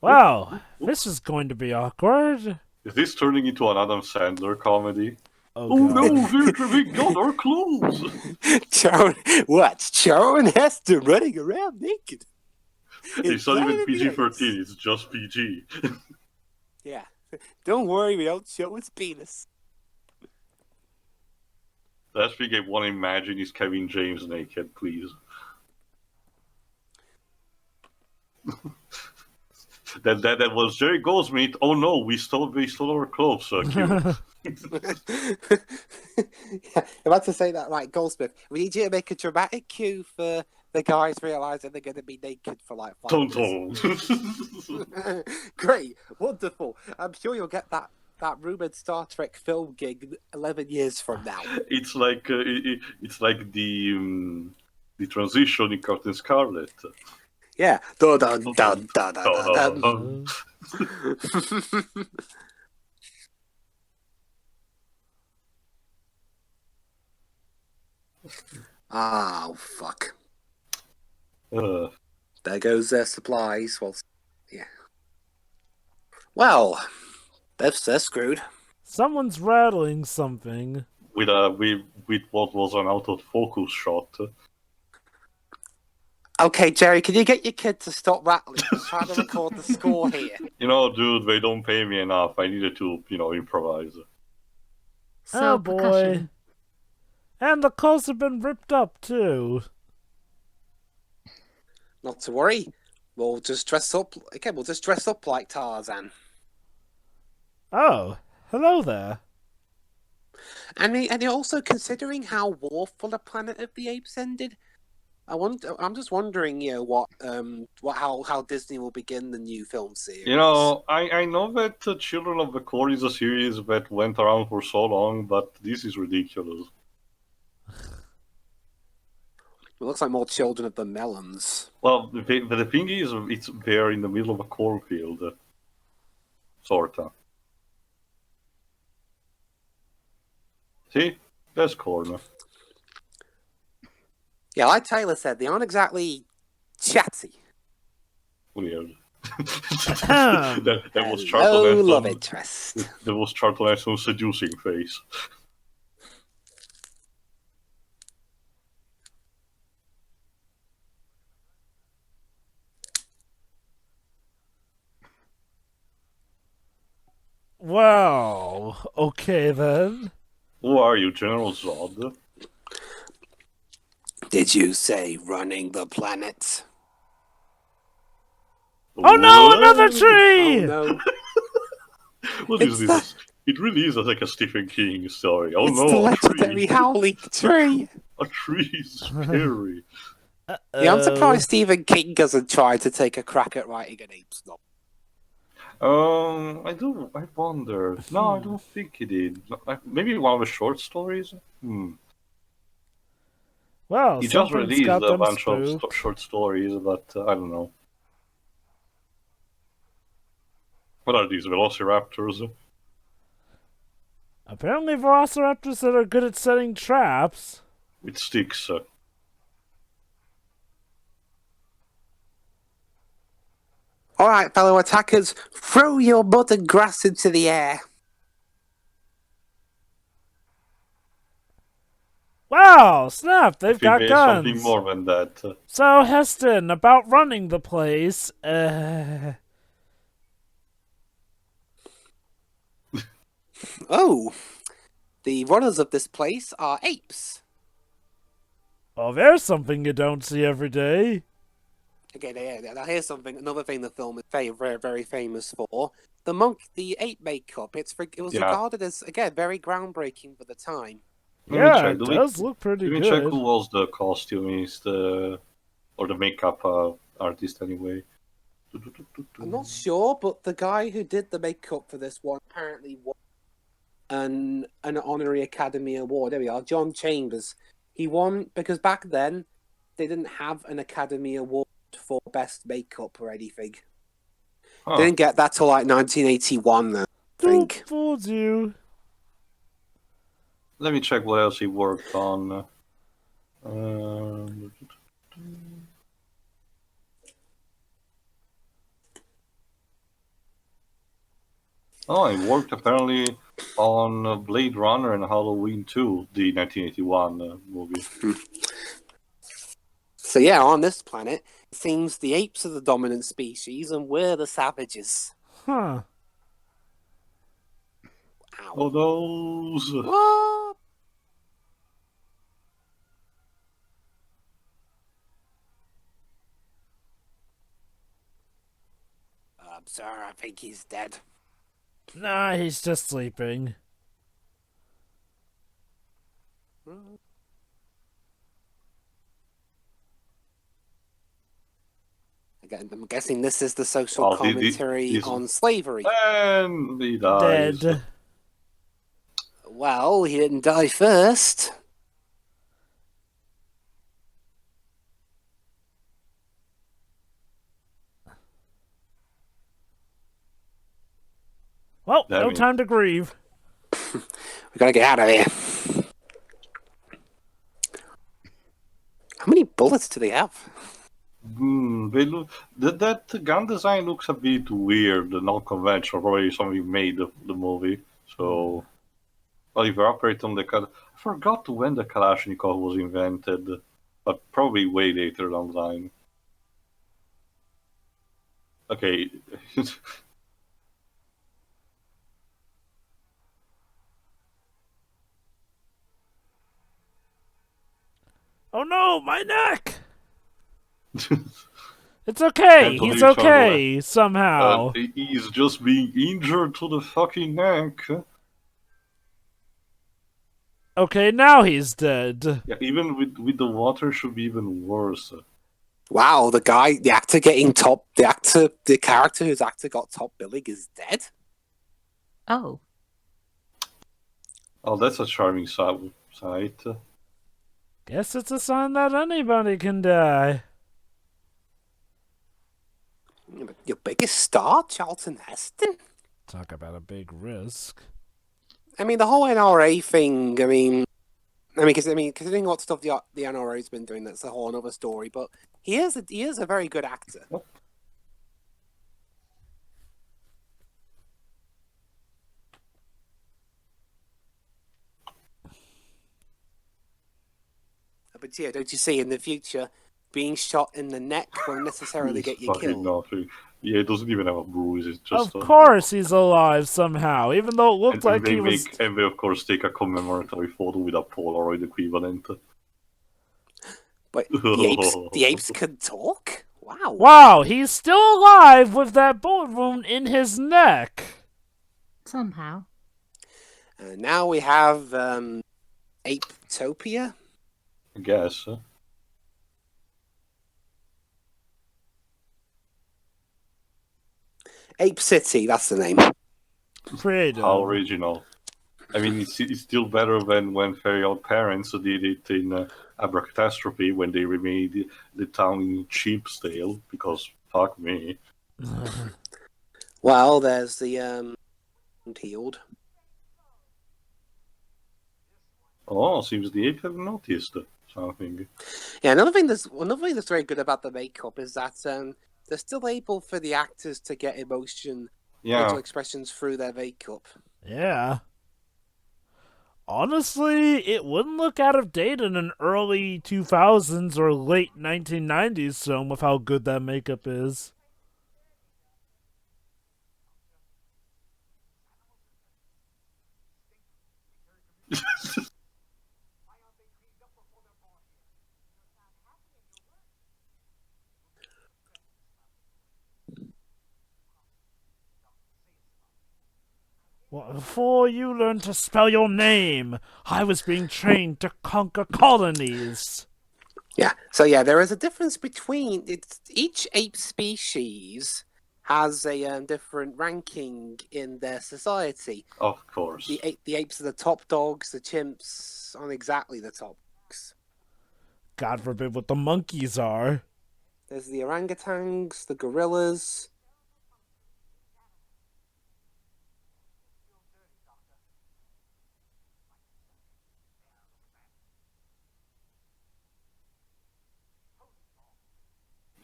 Speaker 2: Wow, this is going to be awkward.
Speaker 3: Is this turning into an Adam Sandler comedy?
Speaker 2: Oh
Speaker 3: no, we got our clothes!
Speaker 1: Charlton Heston running around naked?
Speaker 3: It's not even PG-13, it's just PG.
Speaker 1: Yeah. Don't worry, we don't show his penis.
Speaker 3: Last thing I want to imagine is Kevin James naked, please. That was Jerry Goldsmith. Oh no, we stole our clothes. Cute.
Speaker 1: Yeah, I'm about to say that, right, Goldsmith. We need you to make a dramatic cue for the guys realizing they're going to be naked for like 5 minutes. Great, wonderful. I'm sure you'll get that rumored Star Trek film gig 11 years from now.
Speaker 3: It's like the transition in Captain Scarlet.
Speaker 1: Yeah. Dun, dun, dun, dun, dun, dun. Oh, fuck. There goes their supplies. Well, yeah. Well, they're screwed.
Speaker 2: Someone's rattling something.
Speaker 3: With what was an out of focus shot.
Speaker 1: Okay, Jerry, can you get your kid to stop rattling? He's trying to record the score here.
Speaker 3: You know, dude, they don't pay me enough. I needed to, improvise.
Speaker 4: So,
Speaker 2: oh
Speaker 4: percussion.
Speaker 2: boy. And the clothes have been ripped up too.
Speaker 1: Not to worry. We'll just dress up. Okay, we'll just dress up like Tarzan.
Speaker 2: Oh, hello there.
Speaker 1: And you're also considering how warful a Planet of the Apes ended. I'm just wondering, how Disney will begin the new film series.
Speaker 3: I know that Children of the Corn is a series that went around for so long, but this is ridiculous.
Speaker 1: It looks like more Children of the Melons.
Speaker 3: Well, the thing is, it's there in the middle of a cornfield, sorta. See, that's corn.
Speaker 1: Yeah, like Taylor said, they aren't exactly chatty.
Speaker 3: Weird. that was Charlton
Speaker 1: Hello,
Speaker 3: Heston.
Speaker 1: love interest.
Speaker 3: That was Charlton Heston's seducing face.
Speaker 2: Wow. Okay then.
Speaker 3: Who are you, General Zod?
Speaker 1: Did you say running the planet?
Speaker 2: Oh no, another tree!
Speaker 1: Oh no.
Speaker 3: What is this? It really is like a Stephen King story. Oh
Speaker 1: It's
Speaker 3: no,
Speaker 1: the
Speaker 3: a
Speaker 1: legendary
Speaker 3: tree.
Speaker 1: howling tree.
Speaker 3: A tree is scary.
Speaker 1: Yeah, I'm surprised Stephen King doesn't try to take a crack at writing an Apes novel.
Speaker 3: I wonder. No, I don't think he did. Maybe one of the short stories?
Speaker 2: Well,
Speaker 3: He just
Speaker 2: something's
Speaker 3: released
Speaker 2: got
Speaker 3: a
Speaker 2: them
Speaker 3: bunch of
Speaker 2: spooked.
Speaker 3: short stories, but I don't know. What are these, velociraptors?
Speaker 2: Apparently velociraptors that are good at setting traps.
Speaker 3: With sticks.
Speaker 1: Alright, fellow attackers, throw your mud and grass into the air.
Speaker 2: Wow, snap, they've got
Speaker 3: There's
Speaker 2: guns.
Speaker 3: something more than that.
Speaker 2: So, Heston, about running the place,
Speaker 1: Oh, the runners of this place are apes.
Speaker 2: oh, there's something you don't see every day.
Speaker 1: Okay, now here's another thing the film is very, very, very famous for. The ape makeup. It was regarded as, again, very groundbreaking for the time.
Speaker 2: Yeah, it does look pretty
Speaker 3: good. Let me check who was the costumist, or the makeup artist anyway.
Speaker 1: I'm not sure, but the guy who did the makeup for this one apparently won an honorary Academy Award. There we are, John Chambers. He won because back then they didn't have an Academy Award for best makeup or anything.
Speaker 3: Huh.
Speaker 1: They didn't get that till like 1981, though, I think.
Speaker 2: Fooled you.
Speaker 3: Let me check what else he worked on. Oh, he worked apparently on Blade Runner and Halloween 2, the 1981 movie.
Speaker 1: So yeah, on this planet, it seems the apes are the dominant species and we're the savages.
Speaker 2: Huh.
Speaker 1: Ow.
Speaker 3: Oh, those!
Speaker 1: What? Sir, I think he's dead.
Speaker 2: Nah, he's just sleeping.
Speaker 1: Again, I'm guessing this is the social commentary on slavery.
Speaker 3: And he dies.
Speaker 2: Dead.
Speaker 1: Well, he didn't die first.
Speaker 2: Well, no time to grieve.
Speaker 1: We gotta get out of here. How many bullets do they have?
Speaker 3: They look. That gun design looks a bit weird, not conventional. Probably somebody made the movie. So, well, if you operate on the I forgot when the Kalashnikov was invented, but probably way later down the line. Okay.
Speaker 2: Oh no, my neck! It's okay. He's okay somehow.
Speaker 3: He's just being injured to the fucking neck.
Speaker 2: Okay, now he's dead.
Speaker 3: Yeah, even with the water should be even worse.
Speaker 1: Wow, the character whose actor got top billing is dead?
Speaker 4: Oh.
Speaker 3: Oh, that's a charming sight.
Speaker 2: Guess it's a sign that anybody can die.
Speaker 1: Your biggest star, Charlton Heston?
Speaker 2: Talk about a big risk.
Speaker 1: I mean, the whole NRA thing, considering what stuff the NRA's been doing, that's a whole other story, but he is a very good actor. But yeah, don't you see, in the future, being shot in the neck won't necessarily get you killed.
Speaker 3: Nothing. Yeah, it doesn't even have a bruise. It's just.
Speaker 2: Of course, he's alive somehow, even though it looked like he was.
Speaker 3: And they, of course, take a commemoratory photo with a Polaroid equivalent.
Speaker 1: But the apes can talk? Wow.
Speaker 2: Wow, he's still alive with that bullet wound in his neck.
Speaker 4: Somehow.
Speaker 1: Now we have Apetopia.
Speaker 3: I guess.
Speaker 1: Ape City, that's the name.
Speaker 2: Freedom.
Speaker 3: How original. I mean, it's still better than when Fairy Odd Parents did it in Abracatastrophe when they remade the town in Sheepsdale, because fuck me.
Speaker 1: Well, there's the healed.
Speaker 3: Oh, seems the ape have noticed something.
Speaker 1: Yeah, another thing that's very good about the makeup is that they're still able for the actors to get facial expressions through their makeup.
Speaker 2: Yeah. Honestly, it wouldn't look out of date in an early 2000s or late 1990s film with how good that makeup is. Well, before you learned to spell your name, I was being trained to conquer colonies.
Speaker 1: Yeah. So yeah, there is a difference between each ape species has a different ranking in their society.
Speaker 3: Of course.
Speaker 1: The apes are the top dogs. The chimps aren't exactly the top dogs.
Speaker 2: God forbid what the monkeys are.
Speaker 1: There's the orangutans, the gorillas.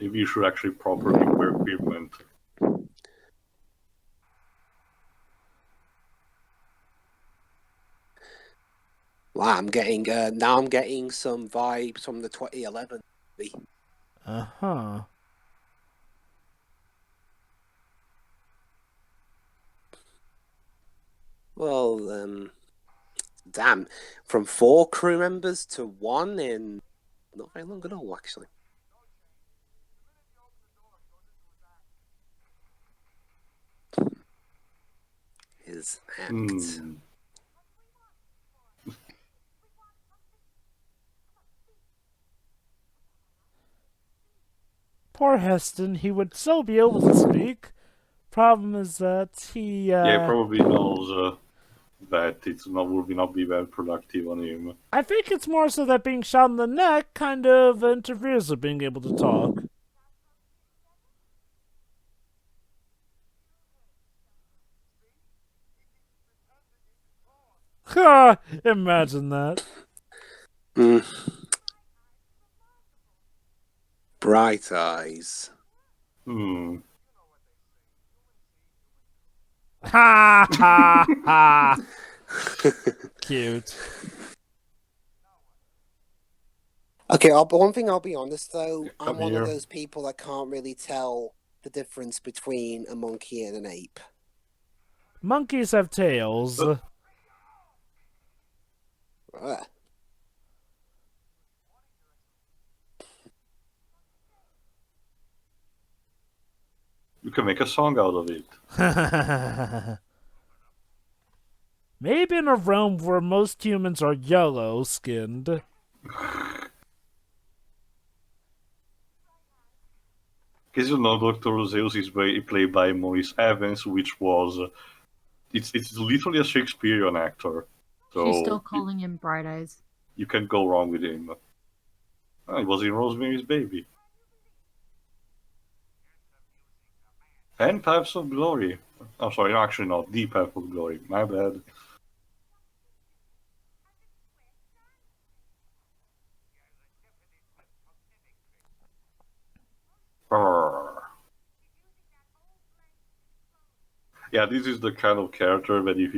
Speaker 3: Maybe you should actually properly wear equipment.
Speaker 1: Wow, I'm getting now. I'm getting some vibes from the 2011 movie.
Speaker 2: Uh-huh.
Speaker 1: Well, damn, from 4 crew members to 1 in not very long at all, actually. His act.
Speaker 2: Poor Heston, he would still be able to speak. Problem is that he...
Speaker 3: Yeah, he probably knows that it would not be very productive on him.
Speaker 2: I think it's more so that being shot in the neck kind of interferes with being able to talk. Ha! Imagine that.
Speaker 1: Bright eyes.
Speaker 2: Ha ha ha! Cute.
Speaker 1: Okay, but one thing I'll be honest though, I'm
Speaker 3: Come
Speaker 1: one
Speaker 3: here.
Speaker 1: of those people that can't really tell the difference between a monkey and an ape.
Speaker 2: Monkeys have tails.
Speaker 3: You can make a song out of it.
Speaker 2: Maybe in a realm where most humans are yellow-skinned.
Speaker 3: Because Dr. Zeus is played by Maurice Evans, which was... it's literally a Shakespearean actor. So
Speaker 4: She's still calling him Bright Eyes.
Speaker 3: You can't go wrong with him. He was in Rosemary's Baby. And Paths of Glory. I'm sorry, actually not. The Path of Glory. My bad. Yeah, this is the kind of character that if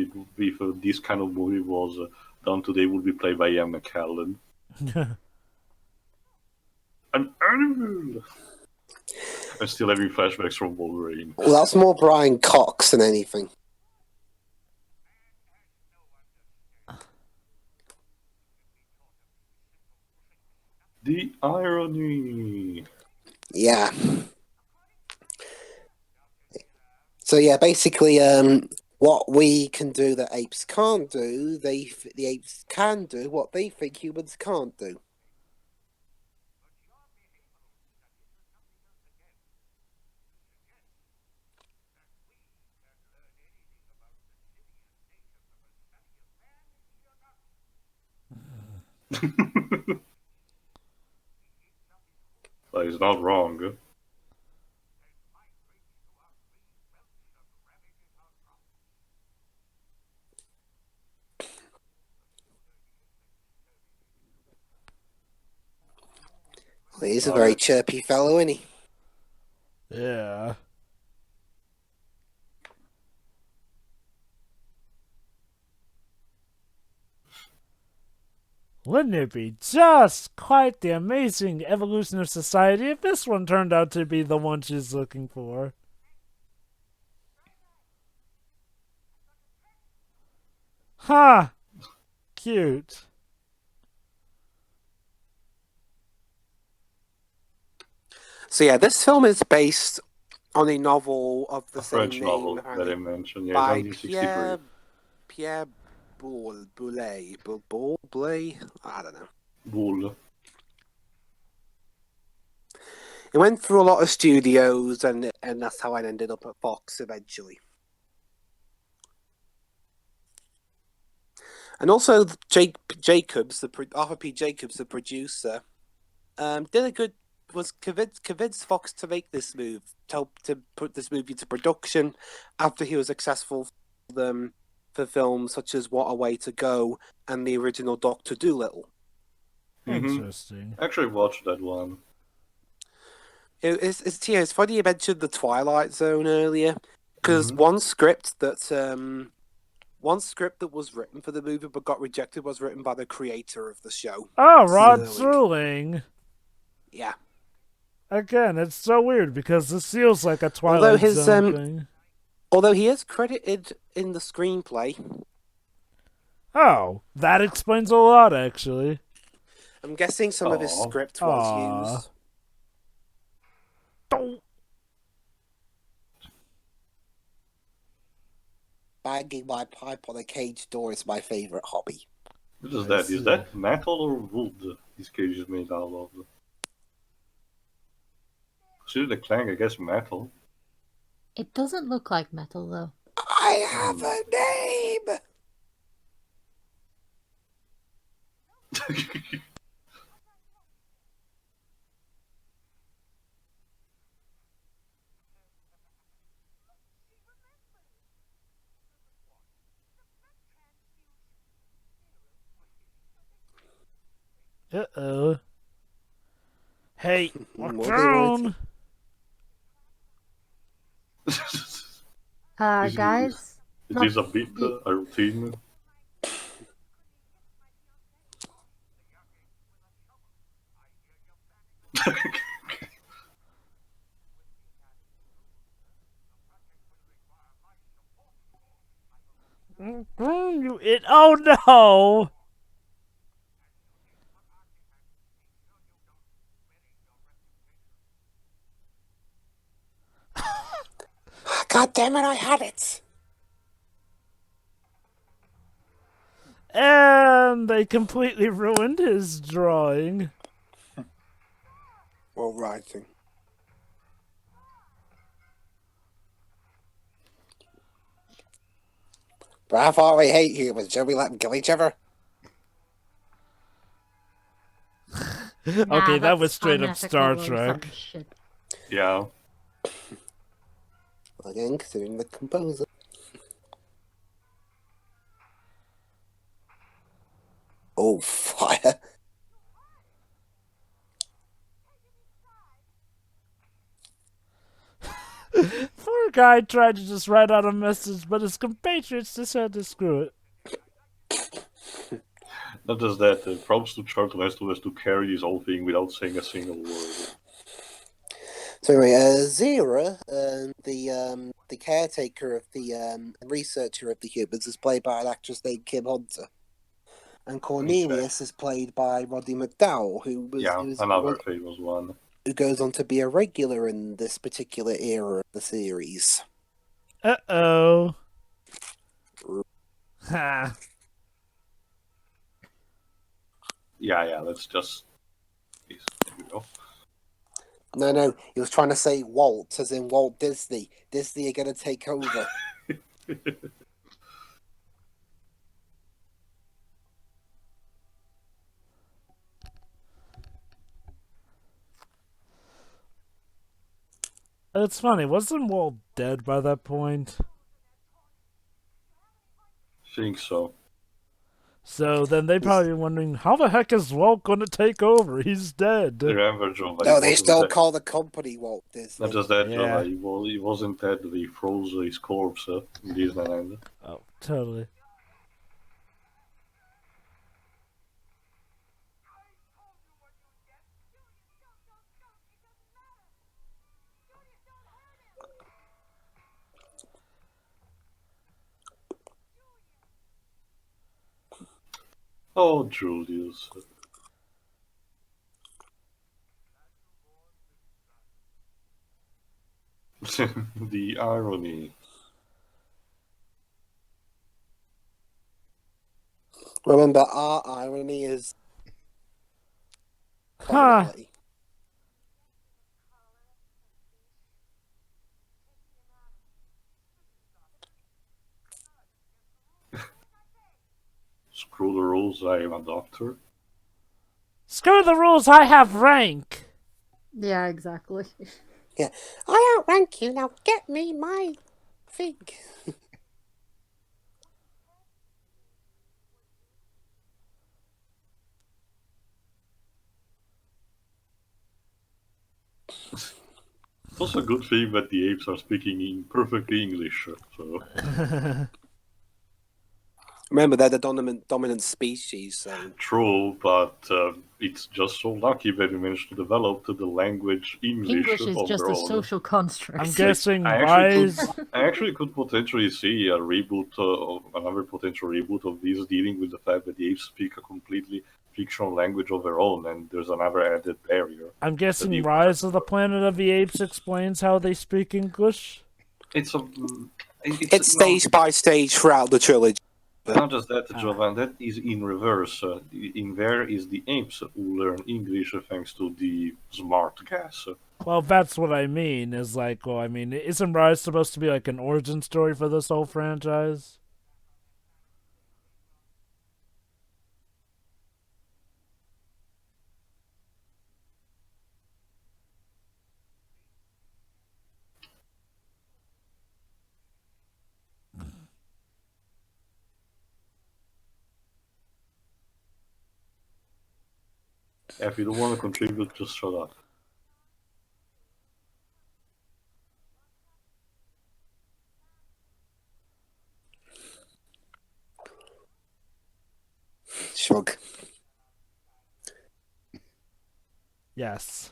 Speaker 3: this kind of movie was done today, would be played by Ian McKellen. An animal! I'm still having flashbacks from Wolverine.
Speaker 1: Well, that's more Brian Cox than anything.
Speaker 3: The irony.
Speaker 1: Yeah. So yeah, basically, what we can do that apes can't do, the apes can do what they think humans can't do.
Speaker 3: That is not wrong.
Speaker 1: Well, he's a very chirpy fellow, isn't he?
Speaker 2: Yeah. Wouldn't it be just quite the amazing evolution of society if this one turned out to be the one she's looking for? Ha! Huh. Cute.
Speaker 1: So yeah, this film is based on a novel of the same
Speaker 3: French
Speaker 1: name
Speaker 3: novel that I mentioned, yeah,
Speaker 1: by
Speaker 3: 1963.
Speaker 1: Pierre Boulle. I don't know.
Speaker 3: Bull.
Speaker 1: It went through a lot of studios, and that's how I ended up at Fox eventually. And also, Arthur P. Jacobs, the producer, did a good was convinced Fox to make this move, to put this movie into production after he was successful for them for films such as What a Way to Go and the original Doctor Dolittle.
Speaker 2: Interesting.
Speaker 3: I actually watched that one.
Speaker 1: It's funny you mentioned the Twilight Zone earlier, because one script that was written for the movie but got rejected was written by the creator of the show.
Speaker 2: Oh, Rod Serling.
Speaker 1: Yeah.
Speaker 2: Again, it's so weird because this feels like a Twilight Zone thing.
Speaker 1: Although he is credited in the screenplay.
Speaker 2: Oh, that explains a lot, actually.
Speaker 1: I'm guessing some of his script was used. Banging my pipe on a cage door is my favourite hobby.
Speaker 3: What is that? Is that metal or wood this cage is made out of? Consider the clank, I guess metal.
Speaker 4: It doesn't look like metal, though.
Speaker 1: I have a name!
Speaker 2: Uh-oh. Hey, what's down?
Speaker 4: Guys?
Speaker 3: Is this a bit, a routine?
Speaker 2: Oh no!
Speaker 1: God damn it, I had it!
Speaker 2: And they completely ruined his drawing.
Speaker 1: Well, writing. But I thought we hate humans. Shall we let them kill each other?
Speaker 2: Okay, that was straight up Star Trek.
Speaker 3: Yeah.
Speaker 1: Again, considering the composer. Oh, fire.
Speaker 2: Poor guy tried to just write out a message, but his compatriots just had to screw it.
Speaker 3: Not just that, props to Charlton Heston has to carry this whole thing without saying a single word.
Speaker 1: So anyway, Zira, the caretaker of the researcher of the humans, is played by an actress named Kim Hunter, and Cornelius is played by Roddy McDowall, who was
Speaker 3: another famous one,
Speaker 1: who goes on to be a regular in this particular era of the series.
Speaker 2: Uh-oh. Ha.
Speaker 3: Yeah, let's just... Here we go.
Speaker 1: No, he was trying to say Walt, as in Walt Disney. Disney are going to take over.
Speaker 2: It's funny, wasn't Walt dead by that point?
Speaker 3: Think so.
Speaker 2: So then they probably wondering, how the heck is Walt going to take over? He's dead.
Speaker 3: Remember, John,
Speaker 1: no, they still call the company Walt Disney.
Speaker 3: Not just that, John, he wasn't dead, they froze his corpse in Disneyland.
Speaker 2: Oh, totally.
Speaker 3: Oh, Julius. The irony.
Speaker 1: Remember, our irony is...
Speaker 2: Huh.
Speaker 3: Screw the rules, I am a doctor.
Speaker 2: Screw the rules, I have rank!
Speaker 4: Yeah, exactly.
Speaker 1: Yeah, I outrank you, now get me my thing.
Speaker 3: It's also a good thing that the apes are speaking in perfect English. So
Speaker 1: Remember, they're the dominant species, so...
Speaker 3: true, but it's just so lucky that we managed to develop the language English
Speaker 4: English is
Speaker 3: of
Speaker 4: just
Speaker 3: their
Speaker 4: a
Speaker 3: own.
Speaker 4: social construct.
Speaker 2: I'm guessing
Speaker 3: I
Speaker 2: Rise...
Speaker 3: actually could potentially see a reboot, another potential reboot of these dealing with the fact that the apes speak a completely fictional language of their own, and there's another added barrier.
Speaker 2: I'm guessing Rise of the Planet of the Apes explains how they speak English?
Speaker 3: It's
Speaker 1: It's stage by stage throughout the trilogy.
Speaker 3: Not just that, Jovan, that is in reverse. In there is the apes who learn English thanks to the smart gas.
Speaker 2: Well, that's what I mean, is like, well, I mean, isn't Rise supposed to be like an origin story for this whole franchise?
Speaker 3: If you don't want to contribute, just shut up.
Speaker 1: Shrug.
Speaker 2: Yes.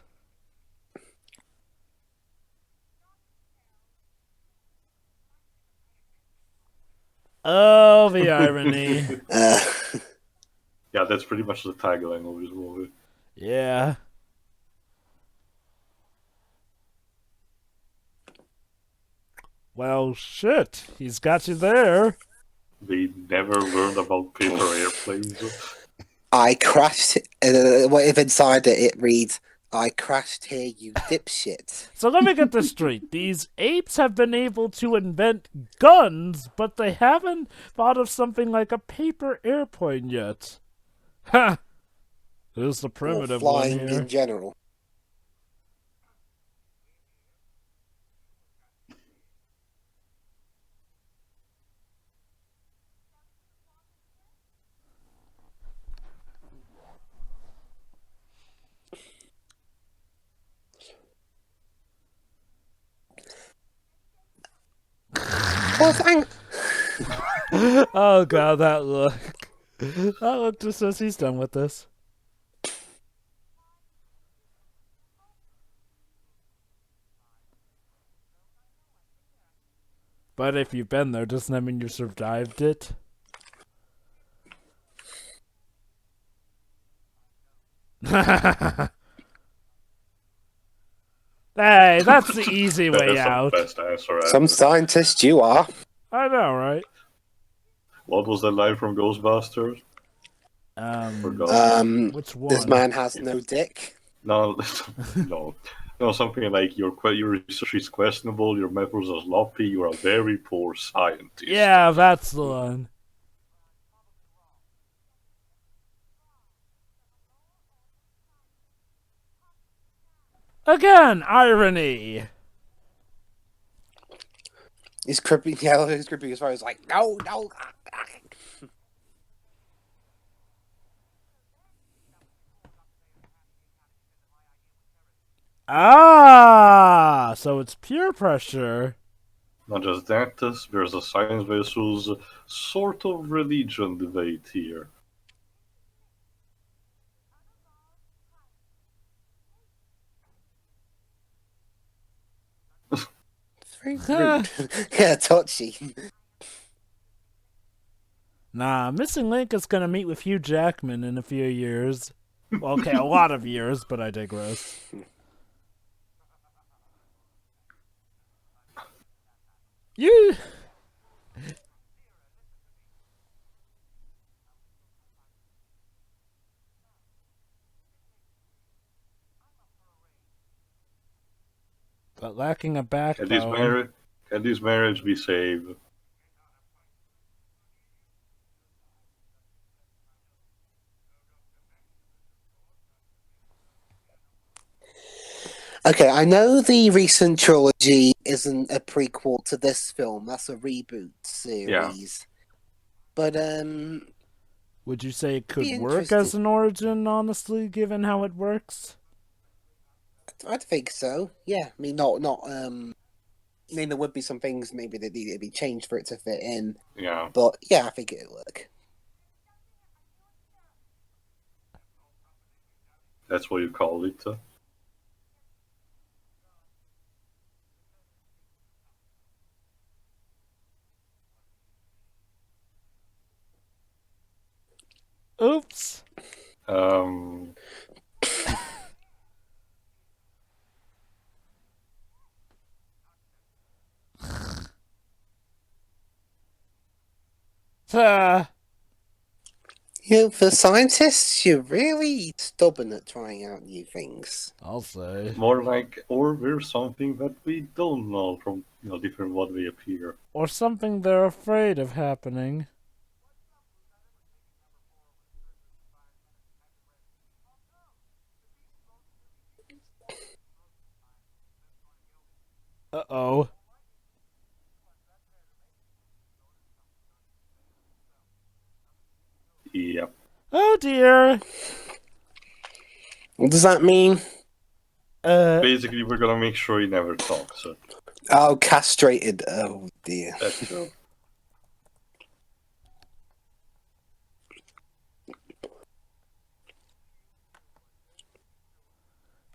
Speaker 2: Oh, the irony.
Speaker 3: Yeah, that's pretty much the tagline of this movie.
Speaker 2: Yeah. Well, shit. He's got you there.
Speaker 3: They never learned about paper airplanes.
Speaker 1: I crashed. What if inside it reads, "I crashed here, you dipshit."
Speaker 2: So let me get this straight. These apes have been able to invent guns, but they haven't thought of something like a paper airplane yet. Ha! Who's the primitive
Speaker 1: Or
Speaker 2: one
Speaker 1: flying
Speaker 2: here?
Speaker 1: in general. Well,
Speaker 2: Oh god, that look. That look just says he's done with this. But if you've been there, doesn't that mean you survived it? Hey, that's the easy
Speaker 3: That
Speaker 2: way
Speaker 3: is
Speaker 2: out.
Speaker 3: the best answer ever.
Speaker 1: some scientist you are.
Speaker 2: I know, right?
Speaker 3: What was that line from Ghostbusters? Forgot.
Speaker 2: Which one?
Speaker 1: This man has no dick.
Speaker 3: No, no, something like your research is questionable, your methods are sloppy, you are a very poor scientist.
Speaker 2: Yeah, that's the one. Again, irony.
Speaker 1: He's creepy. Yeah, he's creepy as far as like, no.
Speaker 2: Ah, so it's peer pressure.
Speaker 3: Not just that, there's a science versus sort of religion debate here.
Speaker 1: It's very rude. Yeah, touchy.
Speaker 2: Nah, Missing Link is gonna meet with Hugh Jackman in a few years. Well, okay, a lot of years, but I digress. You... But lacking a backbone...
Speaker 3: Can this marriage be saved?
Speaker 1: Okay, I know the recent trilogy isn't a prequel to this film. That's a reboot series. But
Speaker 2: would you say it could
Speaker 1: be
Speaker 2: work as
Speaker 1: interesting.
Speaker 2: an origin, honestly, given how it works?
Speaker 1: I'd think so. Yeah, I mean, not. I mean, there would be some things maybe that needed to be changed for it to fit in.
Speaker 3: Yeah.
Speaker 1: But yeah, I think it'd work.
Speaker 3: That's what you call it.
Speaker 2: Oops.
Speaker 1: For scientists, you're really stubborn at trying out new things.
Speaker 2: I'll say.
Speaker 3: More like, or there's something that we don't know from different what they appear.
Speaker 2: Or something they're afraid of happening. Uh-oh.
Speaker 3: Yep.
Speaker 2: Oh dear.
Speaker 1: What does that mean?
Speaker 3: Basically, we're gonna make sure he never talks.
Speaker 1: Oh, castrated. Oh dear.
Speaker 3: That's true.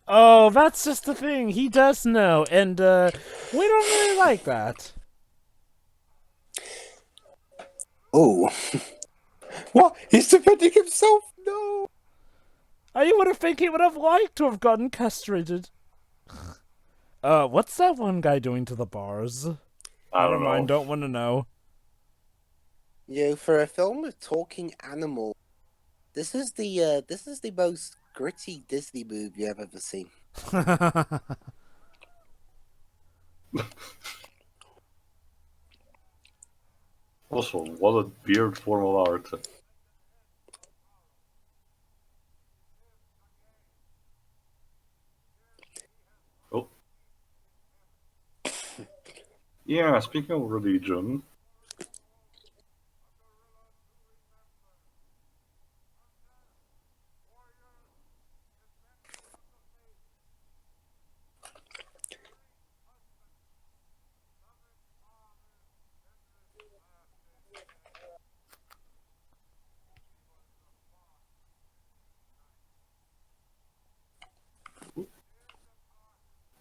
Speaker 2: Oh, that's just the thing. He does know, and we don't really like that.
Speaker 1: Oh. What? He's defending himself? No!
Speaker 2: I would have think he would have liked to have gotten castrated. What's that one guy doing to the bars?
Speaker 3: I
Speaker 2: Never
Speaker 3: don't
Speaker 2: mind,
Speaker 3: know.
Speaker 2: don't want to know.
Speaker 1: For a film with talking animals, this is the most gritty Disney movie I've ever seen.
Speaker 3: Also, what a weird form of art. Oh. Yeah, speaking of religion.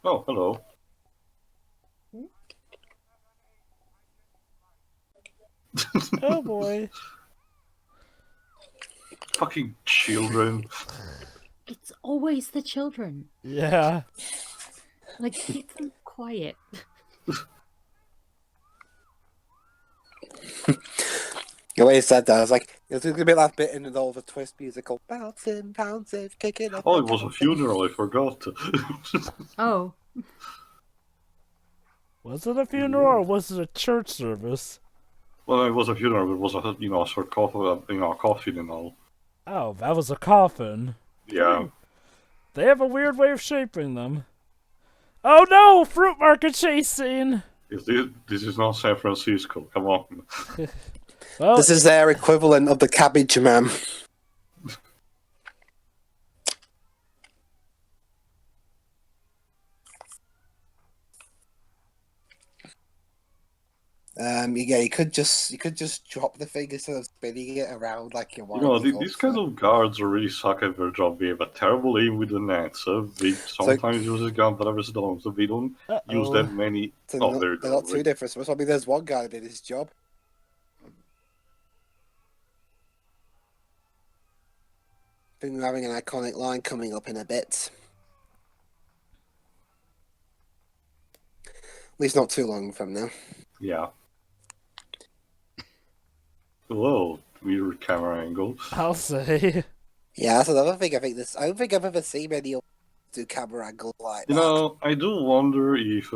Speaker 3: Oh, hello.
Speaker 2: Oh boy.
Speaker 3: Fucking children.
Speaker 4: It's always the children.
Speaker 2: Yeah.
Speaker 4: Like, keep them quiet.
Speaker 1: The way he said that, I was like, it's gonna be that bit in the Oliver Twist musical. Bouncing, bouncing, kicking up.
Speaker 3: Oh, it was a funeral, I forgot.
Speaker 4: Oh.
Speaker 2: Was it a funeral or was it a church service?
Speaker 3: Well, it was a funeral, but it was a sarcophagus, a coffin and all.
Speaker 2: Oh, that was a coffin.
Speaker 3: Yeah.
Speaker 2: They have a weird way of shaping them. Oh no! Fruit market chase scene!
Speaker 3: This is not San Francisco, come on.
Speaker 2: Well,
Speaker 1: This is their equivalent of the Cabbage Man. You could just drop the thing instead of spinning it around like you want.
Speaker 3: These kinds of guards really suck at their job. They have a terrible aim with the nets. They sometimes use a gun, but others don't. So they don't use that many.
Speaker 1: They're
Speaker 3: There you go.
Speaker 1: not too different. So maybe there's one guy that did his job. I think we're having an iconic line coming up in a bit. At least not too long from now.
Speaker 3: Yeah. Whoa, weird camera angle.
Speaker 2: I'll say.
Speaker 1: Yeah, that's another thing. I don't think I've ever seen many do camera angles like that.
Speaker 3: I do wonder if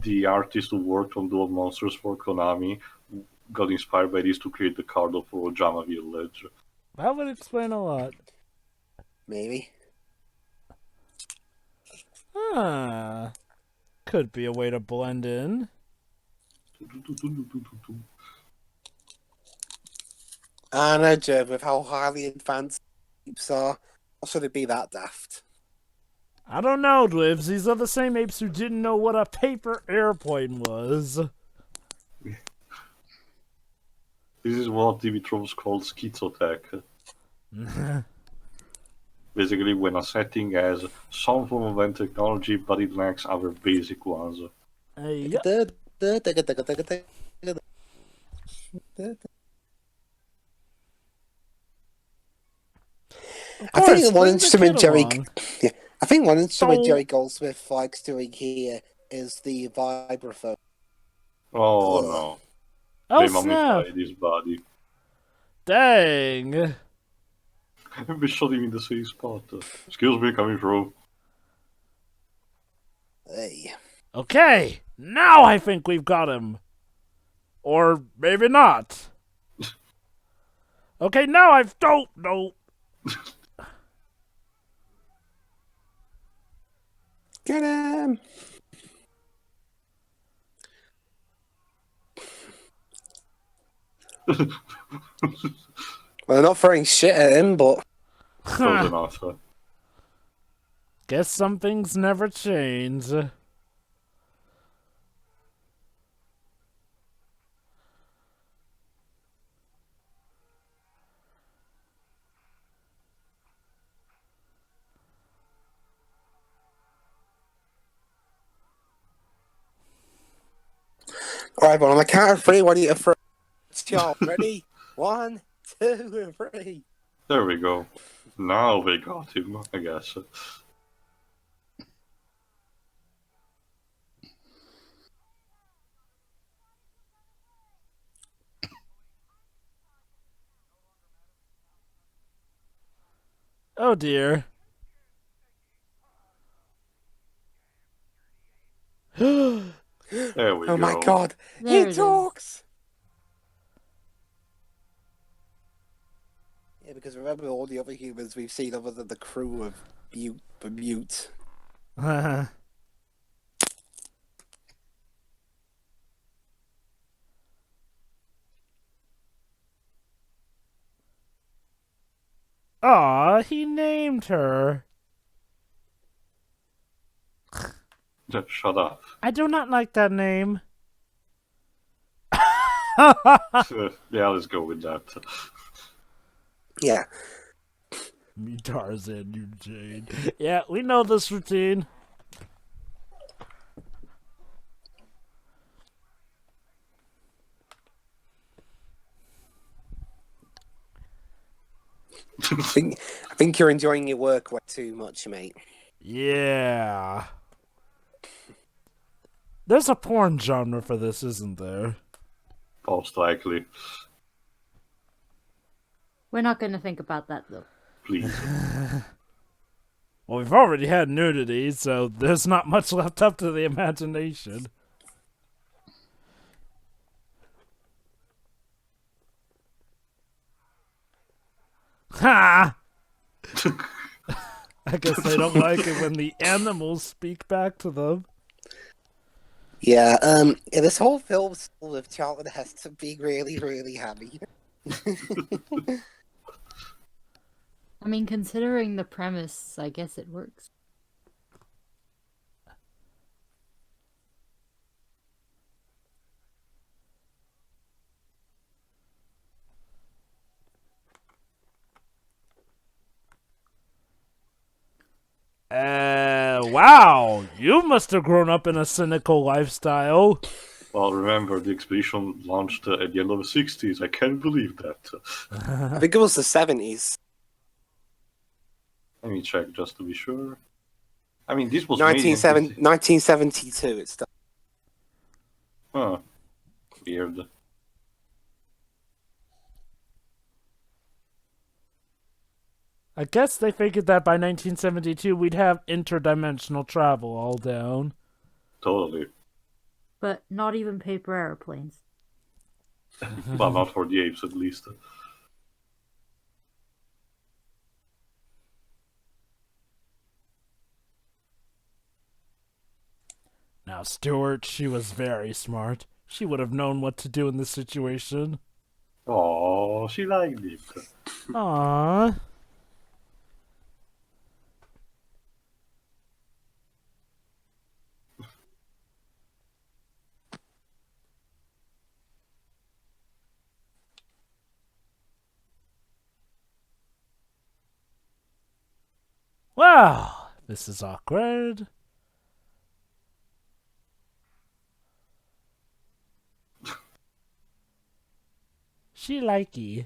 Speaker 3: the artist who worked on Duel Monsters for Konami got inspired by this to create the card of Ojama Village.
Speaker 2: That would explain a lot.
Speaker 1: Maybe.
Speaker 2: Huh. Could be a way to blend in.
Speaker 1: I know, Joe, with how highly advanced apes are, how should it be that daft?
Speaker 2: I don't know, Dwibs. These are the same apes who didn't know what a paper airplane was.
Speaker 3: This is what TV tropes called schizotech. Basically, when a setting has some form of end technology, but it lacks other basic ones.
Speaker 2: Yep.
Speaker 1: I think one
Speaker 2: bring the
Speaker 1: instrument
Speaker 2: kid
Speaker 1: Jerry,
Speaker 2: along.
Speaker 1: yeah, I think one instrument
Speaker 2: Oh.
Speaker 1: Jerry Goldsmith likes doing here is the vibraphone.
Speaker 3: Oh
Speaker 1: Ugh.
Speaker 3: no.
Speaker 2: Oh,
Speaker 3: They
Speaker 2: snap.
Speaker 3: mummified his body.
Speaker 2: Dang.
Speaker 3: We shot him in the same spot. Excuse me, coming through.
Speaker 1: Hey.
Speaker 2: Okay, now I think we've got him. Or maybe not. Okay, now I've... Don't, no.
Speaker 1: Get him! Well, they're not throwing shit at him, but...
Speaker 3: Close enough.
Speaker 2: Guess some things never change.
Speaker 1: Alright, well, on the count of three, what do you throw? Y'all ready? 1, 2, 3.
Speaker 3: There we go. Now they got him, I guess.
Speaker 2: Oh dear.
Speaker 3: There we go.
Speaker 1: Oh my god,
Speaker 4: There it
Speaker 1: he
Speaker 4: is.
Speaker 1: talks! Yeah, because remember all the other humans we've seen other than the crew of mute.
Speaker 2: Aw, he named her.
Speaker 3: Just shut up.
Speaker 2: I do not like that name.
Speaker 3: Yeah, let's go with that.
Speaker 1: Yeah.
Speaker 2: Me Tarzan, you Jane. Yeah, we know this routine.
Speaker 1: I think you're enjoying your work way too much, mate.
Speaker 2: Yeah. There's a porn genre for this, isn't there?
Speaker 3: Most likely.
Speaker 4: We're not going to think about that, though.
Speaker 3: Please.
Speaker 2: Well, we've already had nudity, so there's not much left up to the imagination. Ha! I guess they don't like it when the animals speak back to them.
Speaker 1: Yeah, this whole film's full of Charlton Heston being really, really happy.
Speaker 4: I mean, considering the premise, I guess it works.
Speaker 2: Wow, you must have grown up in a cynical lifestyle.
Speaker 3: Well, remember, the expedition launched at the end of the 60s. I can't believe that.
Speaker 1: I think it was the 70s.
Speaker 3: Let me check just to be sure. I mean, this was made in
Speaker 1: 1972 it started.
Speaker 3: Huh. Weird.
Speaker 2: I guess they figured that by 1972 we'd have interdimensional travel all down.
Speaker 3: Totally.
Speaker 4: But not even paper airplanes.
Speaker 3: Well, not for the apes, at least.
Speaker 2: Now, Stuart, she was very smart. She would have known what to do in this situation.
Speaker 3: Oh, she liked it.
Speaker 2: Aww. Wow, this is awkward. She likey.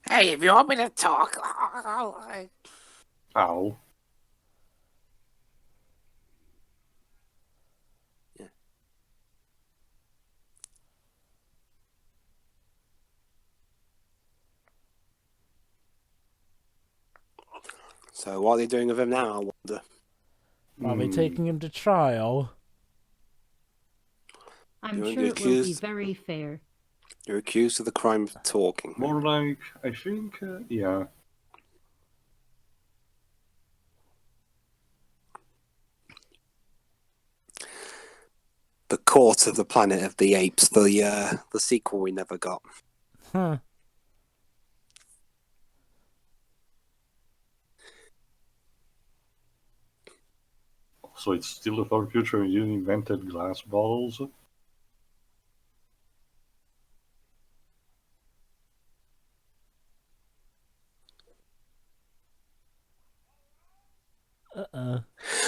Speaker 1: Hey, if you want me to talk,
Speaker 3: Ow.
Speaker 1: So what are they doing with him now, I wonder?
Speaker 2: Are we taking him to trial?
Speaker 4: I'm
Speaker 1: You're
Speaker 4: sure it will be
Speaker 1: accused-
Speaker 4: very fair.
Speaker 1: You're accused of the crime of talking.
Speaker 3: More like, I think, yeah.
Speaker 1: The Court of the Planet of the Apes, the sequel we never got.
Speaker 2: Huh.
Speaker 3: So it's still a far future and you invented glass bottles?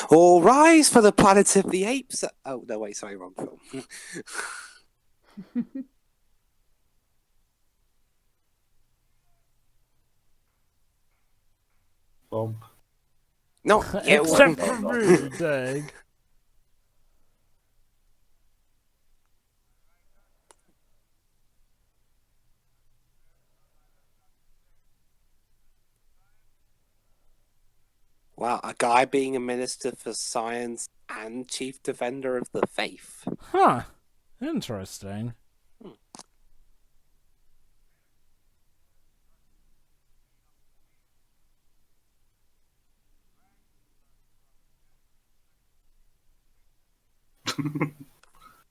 Speaker 1: All rise for the Planet of the Apes. Oh no, wait, sorry, wrong film.
Speaker 3: Bump.
Speaker 1: No, you.
Speaker 2: Except for me, Dag.
Speaker 1: Wow, a guy being a minister for science and chief defender of the faith.
Speaker 2: Huh. Interesting.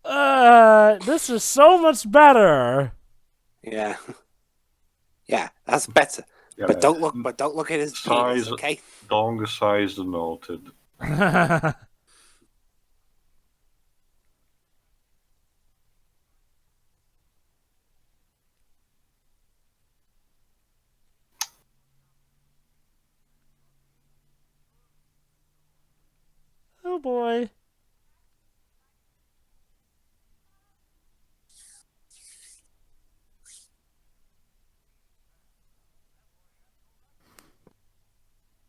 Speaker 2: This is so much better.
Speaker 1: Yeah, yeah, that's better.
Speaker 3: Yeah,
Speaker 1: But don't look at his penis,
Speaker 3: size,
Speaker 1: okay?
Speaker 3: dong size noted.
Speaker 2: Oh boy.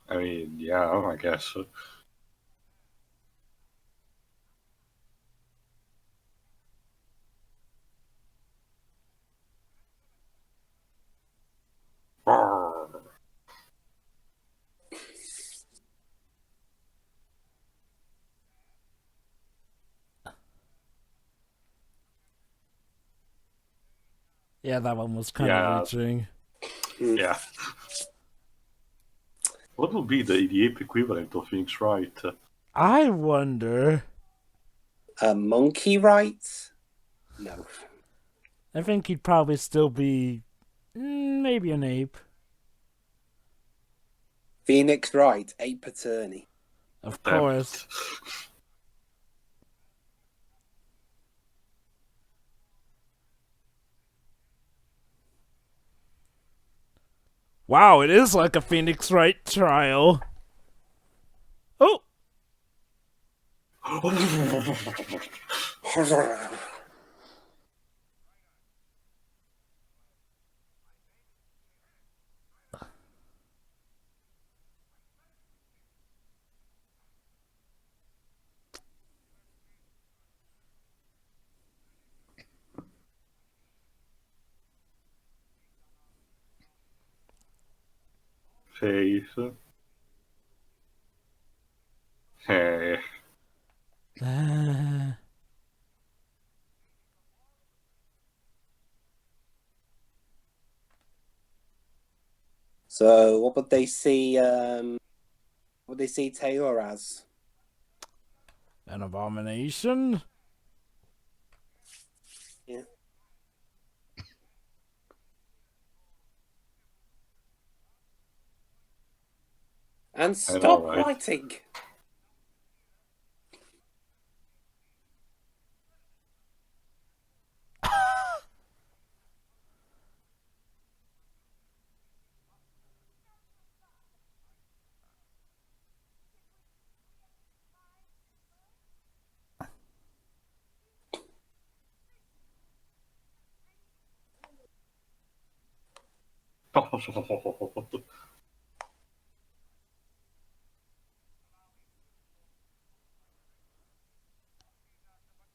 Speaker 3: I mean, yeah, I guess.
Speaker 2: Yeah, that one was kind
Speaker 3: Yeah.
Speaker 2: of reaching.
Speaker 3: Yeah. What would be the ape equivalent of Phoenix Wright?
Speaker 2: I wonder.
Speaker 1: A monkey rights? No.
Speaker 2: I think he'd probably still be maybe an ape.
Speaker 1: Phoenix Wright, ape attorney.
Speaker 2: Of course. Wow, it is like a Phoenix Wright trial. Oh!
Speaker 3: Face. Hey.
Speaker 1: So what would they see? What they see Taylor as?
Speaker 2: An abomination?
Speaker 1: Yeah. And stop
Speaker 3: right.
Speaker 1: writing!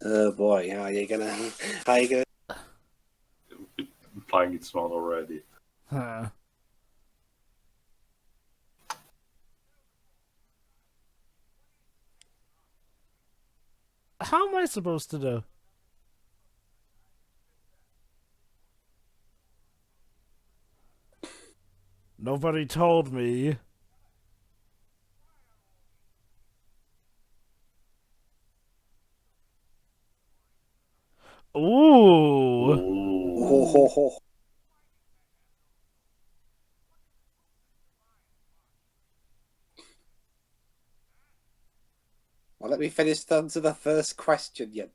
Speaker 1: Oh boy, how are you gonna...
Speaker 3: Implying it's not already.
Speaker 2: Huh. How am I supposed to do? Nobody told me. Ooh.
Speaker 1: Oh. Well, let me finish down to the first question yet.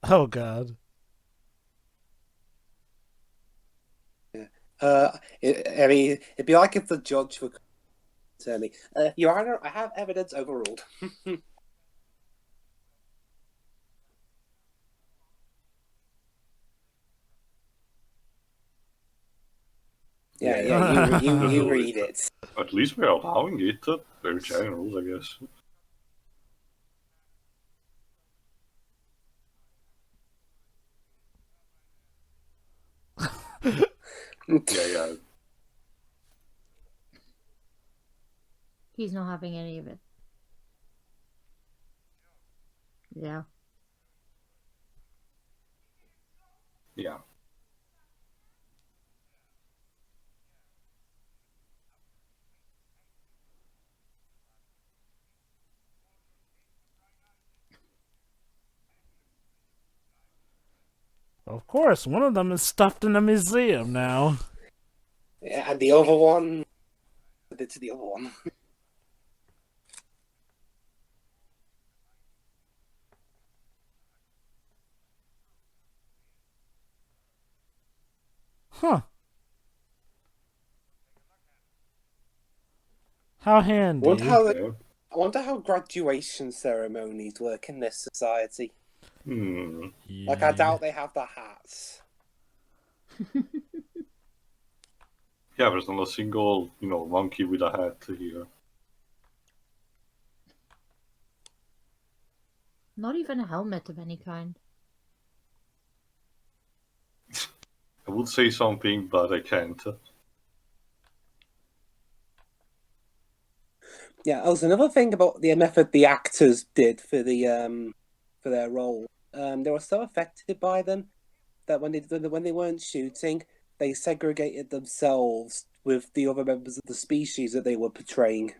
Speaker 2: Oh god.
Speaker 1: I mean, it'd be like if the judge were telling me, Your Honor, I have evidence overruled. Yeah, you read it.
Speaker 3: At least we're allowing it. Very general, I guess. Yeah.
Speaker 4: He's not having any of it. Yeah.
Speaker 3: Yeah.
Speaker 2: Of course, one of them is stuffed in a museum now.
Speaker 1: Yeah, and the other one... to the other one.
Speaker 2: Huh. How handy.
Speaker 1: I wonder how graduation ceremonies work in this society. Like, I doubt they have the hats.
Speaker 3: Yeah, there's not a single, monkey with a hat here.
Speaker 4: Not even a helmet of any kind.
Speaker 3: I would say something, but I can't.
Speaker 1: Yeah, also another thing about the method the actors did for their role. They were so affected by them that when they weren't shooting, they segregated themselves with the other members of the species that they were portraying.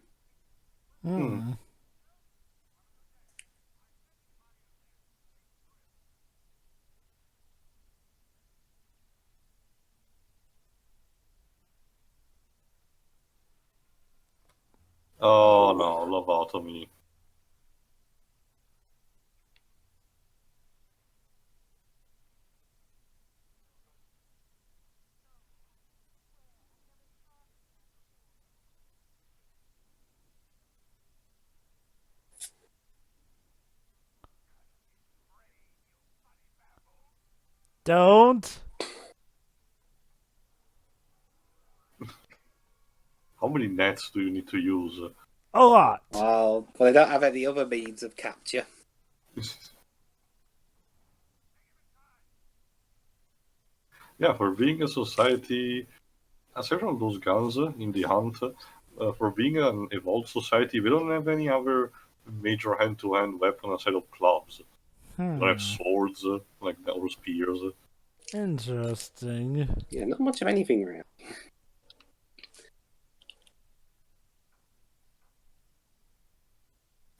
Speaker 3: Oh no, lobotomy.
Speaker 2: Don't.
Speaker 3: How many nets do you need to use?
Speaker 2: A lot.
Speaker 1: Well, they don't have any other means of capture.
Speaker 3: Yeah, for being a society, aside from those guns in the hunt, for being an evolved society, we don't have any other major hand-to-hand weapon aside of clubs. They don't have swords, or spears.
Speaker 2: Interesting.
Speaker 1: Yeah, not much of anything around.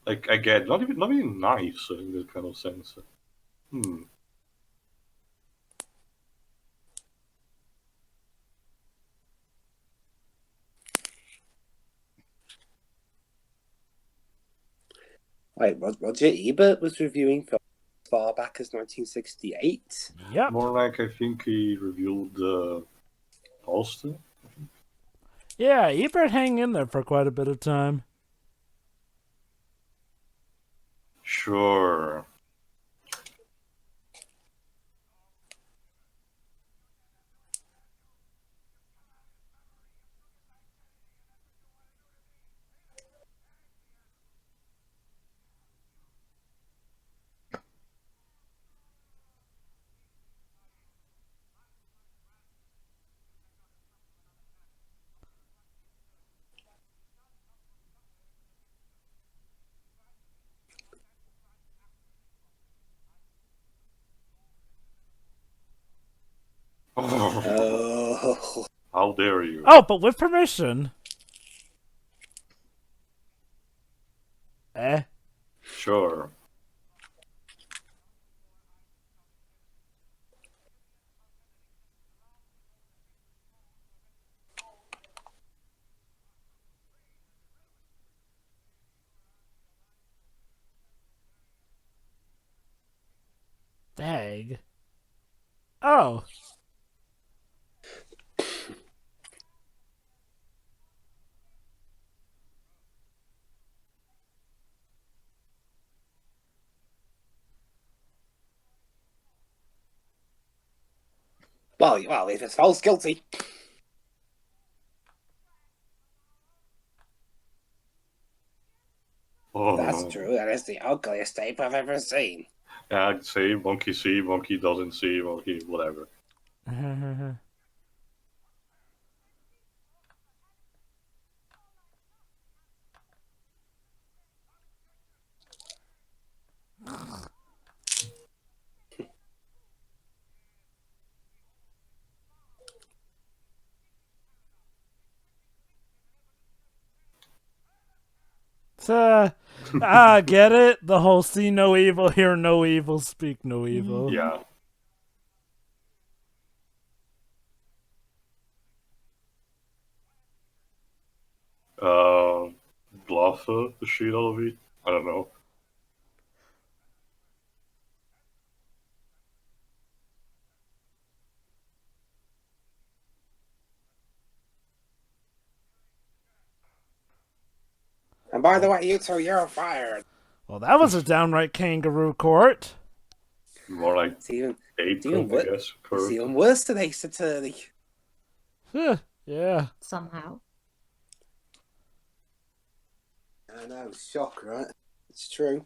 Speaker 3: Again, not even knives in this kind of sense.
Speaker 1: Wait, Roger Ebert was reviewing films as far back as 1968?
Speaker 2: Yep.
Speaker 3: More like, I think he reviewed Austin.
Speaker 2: Yeah, Ebert hang in there for quite a bit of time.
Speaker 3: Sure.
Speaker 1: Oh.
Speaker 3: How dare you?
Speaker 2: Oh, but with permission.
Speaker 3: Sure.
Speaker 2: Dag. Oh.
Speaker 1: Well, if it's false, guilty.
Speaker 3: Oh.
Speaker 1: That's true. That is the ugliest ape I've ever seen.
Speaker 3: Yeah, I'd say monkey see, monkey doesn't see, monkey whatever.
Speaker 2: Get it? The whole see no evil, hear no evil, speak no evil.
Speaker 3: Yeah. Bluff the shit out of it. I don't know.
Speaker 1: And by the way, you two, you're fired.
Speaker 2: Well, that was a downright kangaroo court.
Speaker 3: More like
Speaker 1: It's even
Speaker 3: ape, I
Speaker 1: even
Speaker 3: guess.
Speaker 1: it's even worse than Ace Attorney.
Speaker 2: Yeah.
Speaker 4: Somehow.
Speaker 1: I know, shock, right? It's true.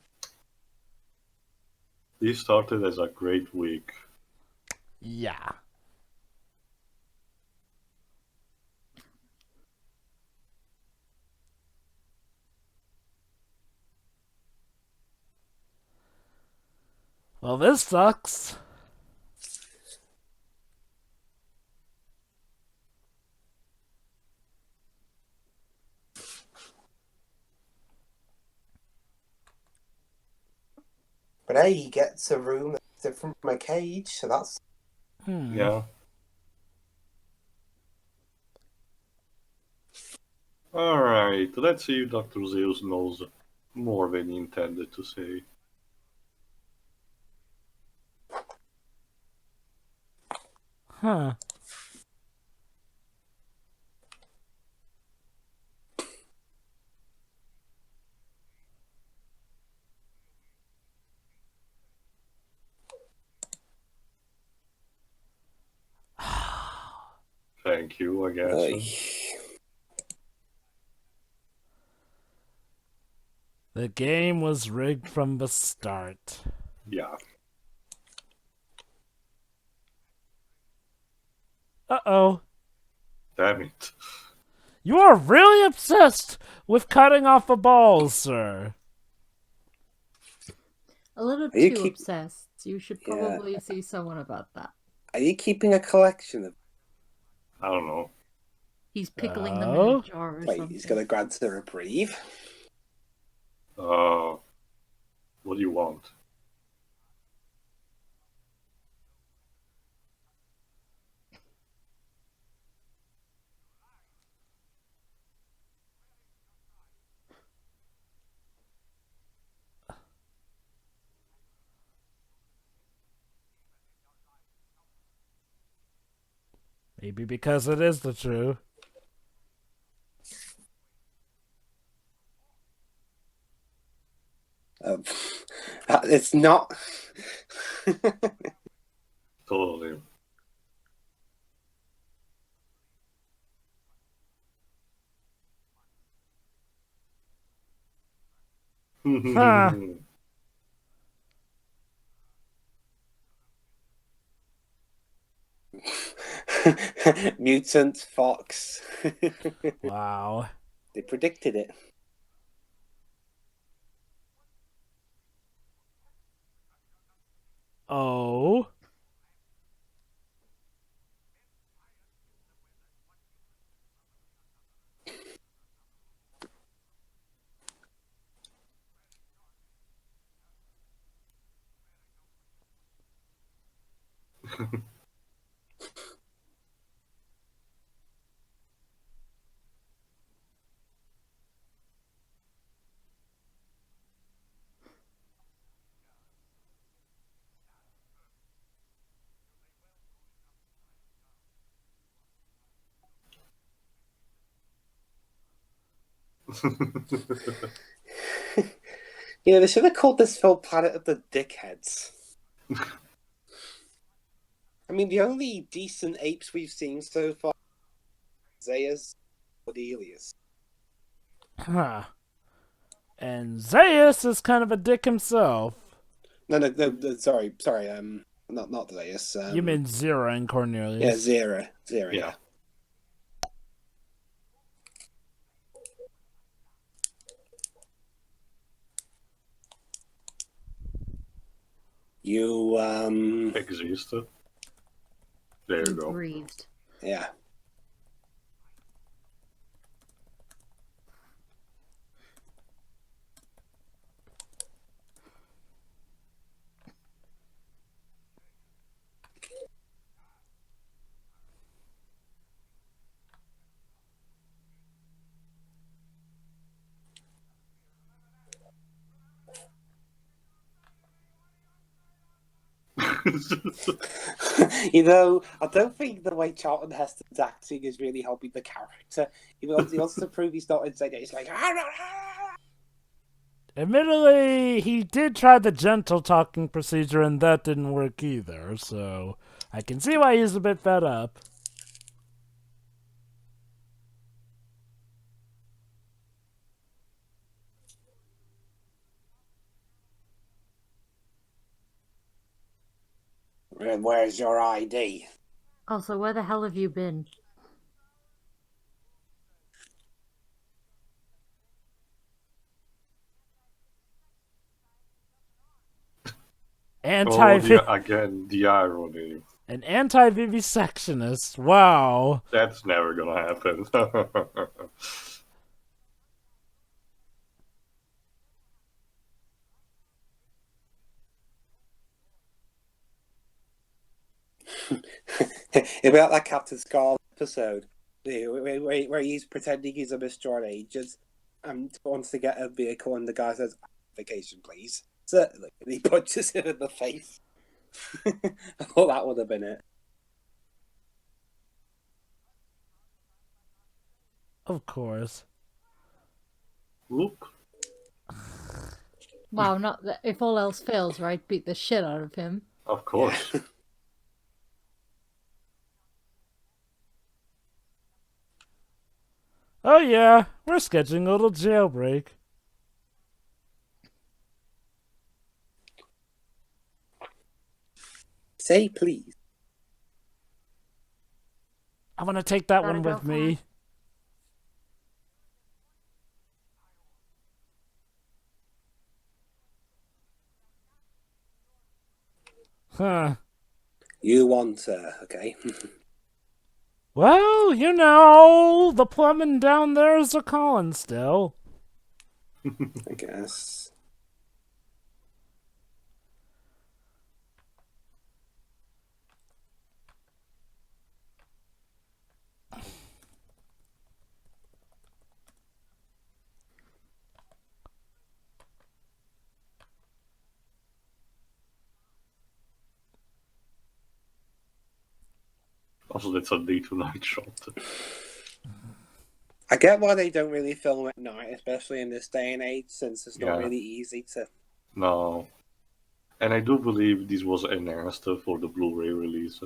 Speaker 3: This started as a great week.
Speaker 2: Yeah. Well, this sucks.
Speaker 1: But hey, he gets a room that's different from a cage, so that's...
Speaker 3: Yeah. Alright, let's see if Dr. Zeus knows more than he intended to say.
Speaker 2: Huh.
Speaker 3: Thank you, I guess.
Speaker 1: Oy.
Speaker 2: The game was rigged from the start.
Speaker 3: Yeah.
Speaker 2: Uh-oh.
Speaker 3: Damn it.
Speaker 2: You are really obsessed with cutting off the balls, sir.
Speaker 4: A little
Speaker 1: Are you
Speaker 4: too
Speaker 1: keep-
Speaker 4: obsessed. You should
Speaker 1: Yeah.
Speaker 4: probably see someone about that.
Speaker 1: Are you keeping a collection of?
Speaker 3: I don't know.
Speaker 4: He's pickling them in a
Speaker 2: Oh?
Speaker 4: jar or
Speaker 1: Wait,
Speaker 4: something.
Speaker 1: he's gonna grant a reprieve.
Speaker 3: What do you want?
Speaker 2: Maybe because it is the truth.
Speaker 1: It's not.
Speaker 3: Totally.
Speaker 2: Huh.
Speaker 1: Mutant fox.
Speaker 2: Wow.
Speaker 1: They predicted it.
Speaker 2: Oh.
Speaker 1: You know, they should have called this film Planet of the Dickheads. I mean, the only decent apes we've seen so far Zeus, Cordelius.
Speaker 2: Huh. And Zeus is kind of a dick himself.
Speaker 1: No, sorry, not Zeus.
Speaker 2: You mean Zira and Cornelius?
Speaker 1: Yeah, Zera,
Speaker 3: Yeah.
Speaker 1: You
Speaker 3: Existed. There you go.
Speaker 4: Breathed.
Speaker 1: yeah. You know, I don't think the way Charlton Heston's acting is really helping the character. He wants to prove he's not insane. He's like,
Speaker 2: Admittedly, he did try the gentle talking procedure and that didn't work either, so I can see why he's a bit fed up.
Speaker 1: where's your ID?
Speaker 4: Also, where the hell have you been?
Speaker 3: Again, the irony.
Speaker 2: An anti-vivisectionist. Wow.
Speaker 3: That's never gonna happen.
Speaker 1: About that Captain Scarlet episode where he's pretending he's a misdrawn agent and wants to get a vehicle and the guy says, vacation please. Certainly. And he punches him in the face. I thought that would have been it.
Speaker 2: Of course.
Speaker 3: Whoop.
Speaker 4: Wow, not that if all else fails, right? Beat the shit out of him.
Speaker 3: Of course.
Speaker 2: Oh yeah, we're sketching a little jailbreak.
Speaker 1: Say please.
Speaker 2: I want to take that
Speaker 4: Gotta
Speaker 2: one
Speaker 4: go
Speaker 2: with me.
Speaker 4: fast.
Speaker 2: Huh.
Speaker 1: You want okay.
Speaker 2: Well, you know, the plumbing down there is a calling still.
Speaker 1: I guess.
Speaker 3: Also, that's a day-to-night shot.
Speaker 1: I get why they don't really film at night, especially in this day and age, since it's not really easy to.
Speaker 3: No. And I do believe this was enhanced for the Blu-ray release.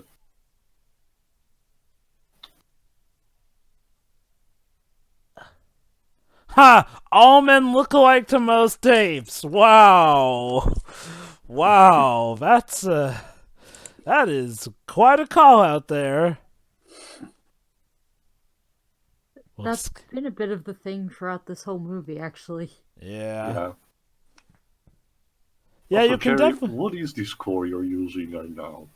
Speaker 2: Ha! All men look alike to most apes. Wow. Wow. That is quite a call out there.
Speaker 4: That's been a bit of the thing throughout this whole movie, actually.
Speaker 2: Yeah.
Speaker 3: Yeah,
Speaker 2: also,
Speaker 3: you can definitely. What is this core you're using right now?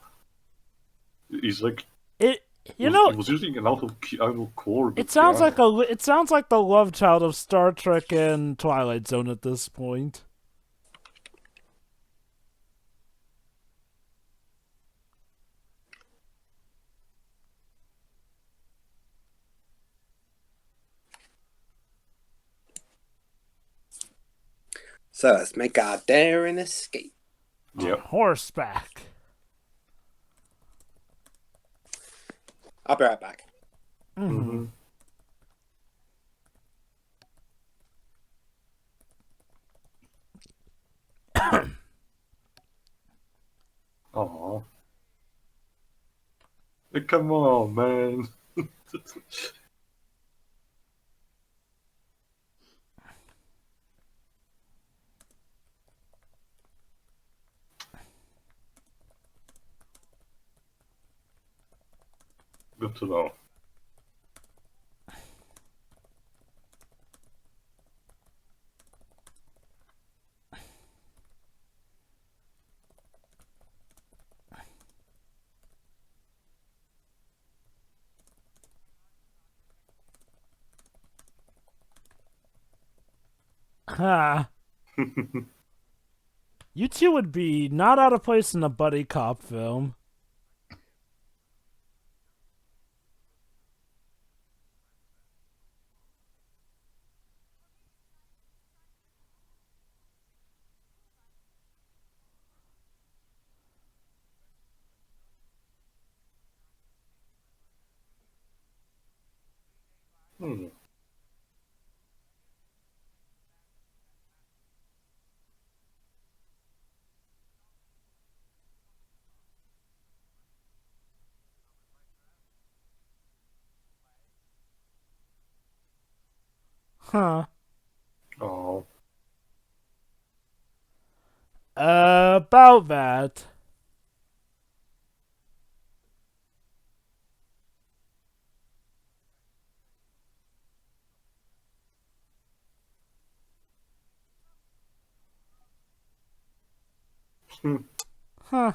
Speaker 3: It's like
Speaker 2: it
Speaker 3: was using an out of core.
Speaker 2: It sounds like the love child of Star Trek and Twilight Zone at this point.
Speaker 1: So let's make our daring escape.
Speaker 3: Yep.
Speaker 2: Horseback.
Speaker 1: I'll be right back.
Speaker 2: Mm-hmm.
Speaker 3: Aww. Come on, man. Good to know.
Speaker 2: Ha. You two would be not out of place in a buddy cop film. Huh.
Speaker 3: Oh.
Speaker 2: About that. Huh.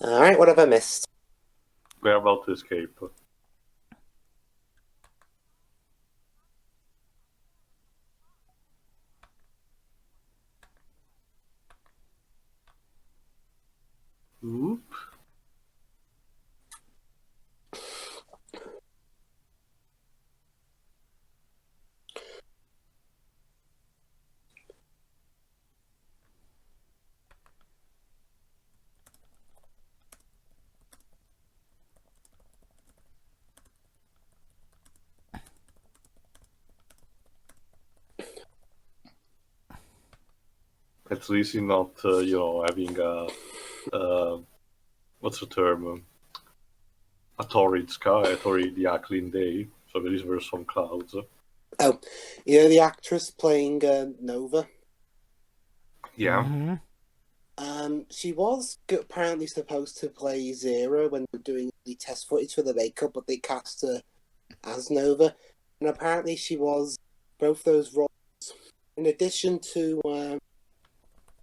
Speaker 1: Alright, what have I missed?
Speaker 3: We're about to escape. Oop. At least you're not, having a what's the term? A torrid sky, a torrid, clean day. So there were some clouds.
Speaker 1: Oh, you know the actress playing Nova?
Speaker 3: Yeah.
Speaker 2: Mm-hmm.
Speaker 1: She was apparently supposed to play Zero when they were doing the test footage for the makeup, but they cast her as Nova. And apparently she was both those roles, in addition to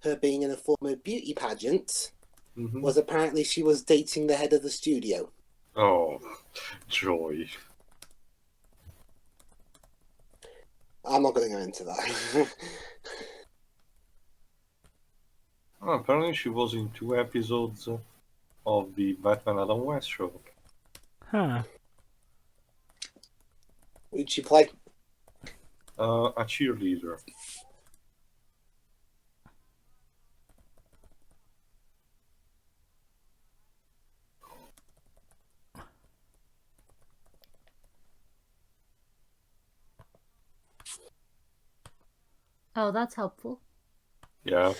Speaker 1: her being in a former beauty pageant, was apparently she was dating the head of the studio.
Speaker 3: Oh, joy.
Speaker 1: I'm not going to go into that.
Speaker 3: Oh, apparently she was in 2 episodes of the Batman Adam West show.
Speaker 2: Huh.
Speaker 1: Who'd she play?
Speaker 3: A cheerleader.
Speaker 4: Oh, that's helpful.
Speaker 3: Yeah.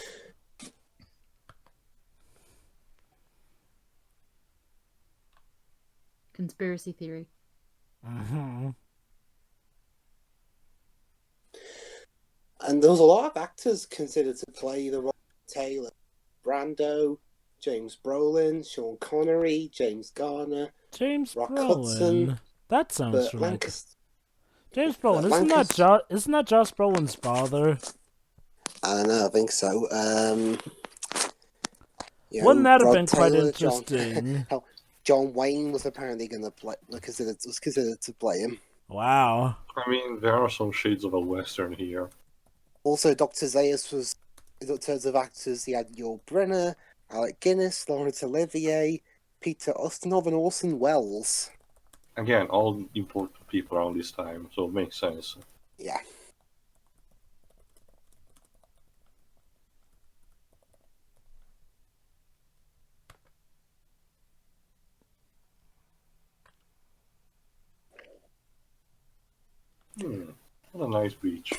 Speaker 4: Conspiracy theory.
Speaker 2: Mm-hmm.
Speaker 1: And there was a lot of actors considered to play the role of Taylor. Brando, James Brolin, Sean Connery, James Garner,
Speaker 2: James
Speaker 1: Rock
Speaker 2: Brolin.
Speaker 1: Hudson,
Speaker 2: That sounds
Speaker 1: Burt
Speaker 2: familiar.
Speaker 1: Lancaster.
Speaker 2: James Brolin,
Speaker 1: Lancaster.
Speaker 2: isn't that Josh Brolin's father?
Speaker 1: I don't know, I think so.
Speaker 2: Wouldn't that have
Speaker 1: Rod
Speaker 2: been quite
Speaker 1: Taylor,
Speaker 2: interesting?
Speaker 1: John Wayne was apparently going to play. Was considered to play him.
Speaker 2: Wow.
Speaker 3: I mean, there are some shades of a Western here.
Speaker 1: Also, Dr. Zayas was, in terms of actors, he had Yul Brynner, Alec Guinness, Laurence Olivier, Peter Ustinov, and Orson Welles.
Speaker 3: Again, all important people around this time, so it makes sense.
Speaker 1: Yeah.
Speaker 3: What a nice beach.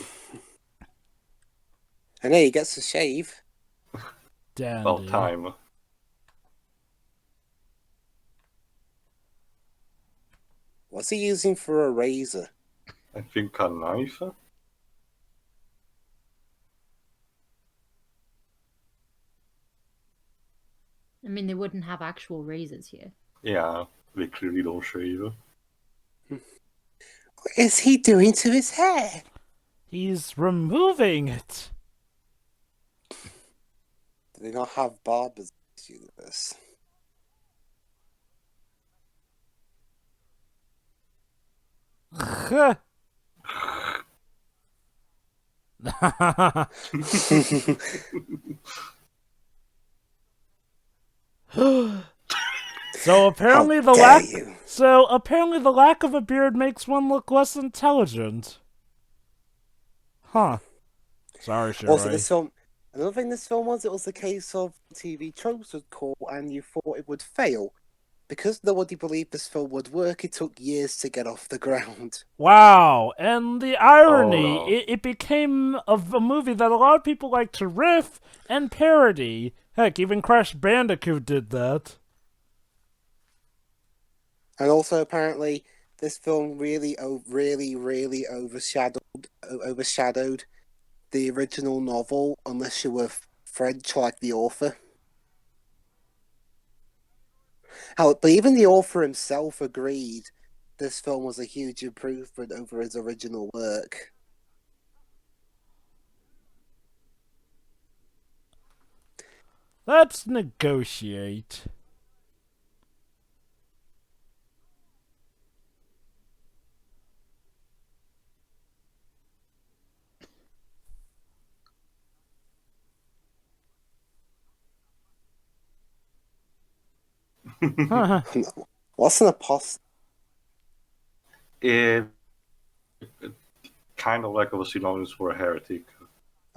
Speaker 1: I know he gets a shave.
Speaker 2: Dandy.
Speaker 3: About time.
Speaker 1: What's he using for a razor?
Speaker 3: I think a knife?
Speaker 4: I mean, they wouldn't have actual razors here.
Speaker 3: Yeah, they clearly don't shave.
Speaker 1: What is he doing to his hair?
Speaker 2: He's removing it.
Speaker 1: Do they not have barbers in this universe?
Speaker 2: So apparently
Speaker 1: How dare you.
Speaker 2: the lack of a beard makes one look less intelligent. Huh. Sorry, Sherry.
Speaker 1: Also, this film. Another thing this film was, it was a case of TV tropes would call and you thought it would fail. Because nobody believed this film would work, it took years to get off the ground.
Speaker 2: Wow, and the irony,
Speaker 3: Oh, no.
Speaker 2: it became a movie that a lot of people like to riff and parody. Heck, even Crash Bandicoot did that.
Speaker 1: And also, apparently, this film really overshadowed the original novel, unless you were French like the author. But even the author himself agreed this film was a huge improvement over his original work.
Speaker 2: Let's negotiate.
Speaker 1: What's an apostle?
Speaker 3: It kind of like a synonymous for a heretic.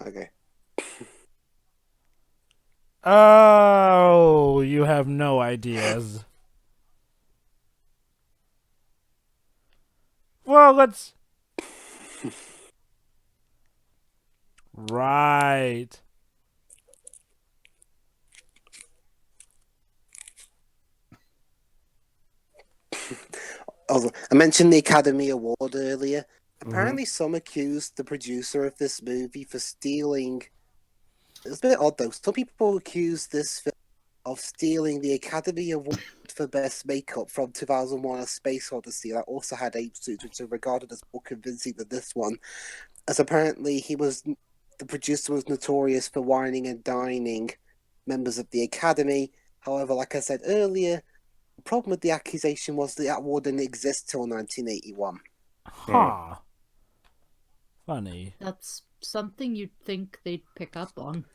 Speaker 1: Okay.
Speaker 2: Oh, you have no ideas. Well, let's... Right.
Speaker 1: Also, I mentioned the Academy Award earlier. Apparently, some accused the producer of this movie for stealing It's a bit odd though. Some people accuse this film of stealing the Academy Award for Best Makeup from 2001: A Space Odyssey that also had ape suits, which are regarded as more convincing than this one, as apparently the producer was notorious for whining and dining members of the Academy. However, like I said earlier, the problem with the accusation was the award didn't exist till 1981.
Speaker 2: Huh. Funny.
Speaker 4: That's something you'd think they'd pick up on.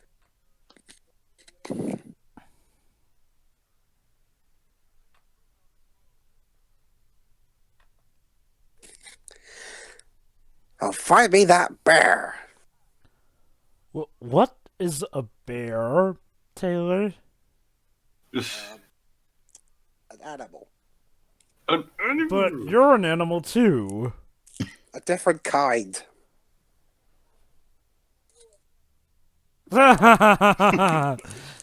Speaker 1: Oh, find me that bear!
Speaker 2: What is a bear, Taylor?
Speaker 1: An animal.
Speaker 3: An animal.
Speaker 2: But you're an animal too.
Speaker 1: A different kind.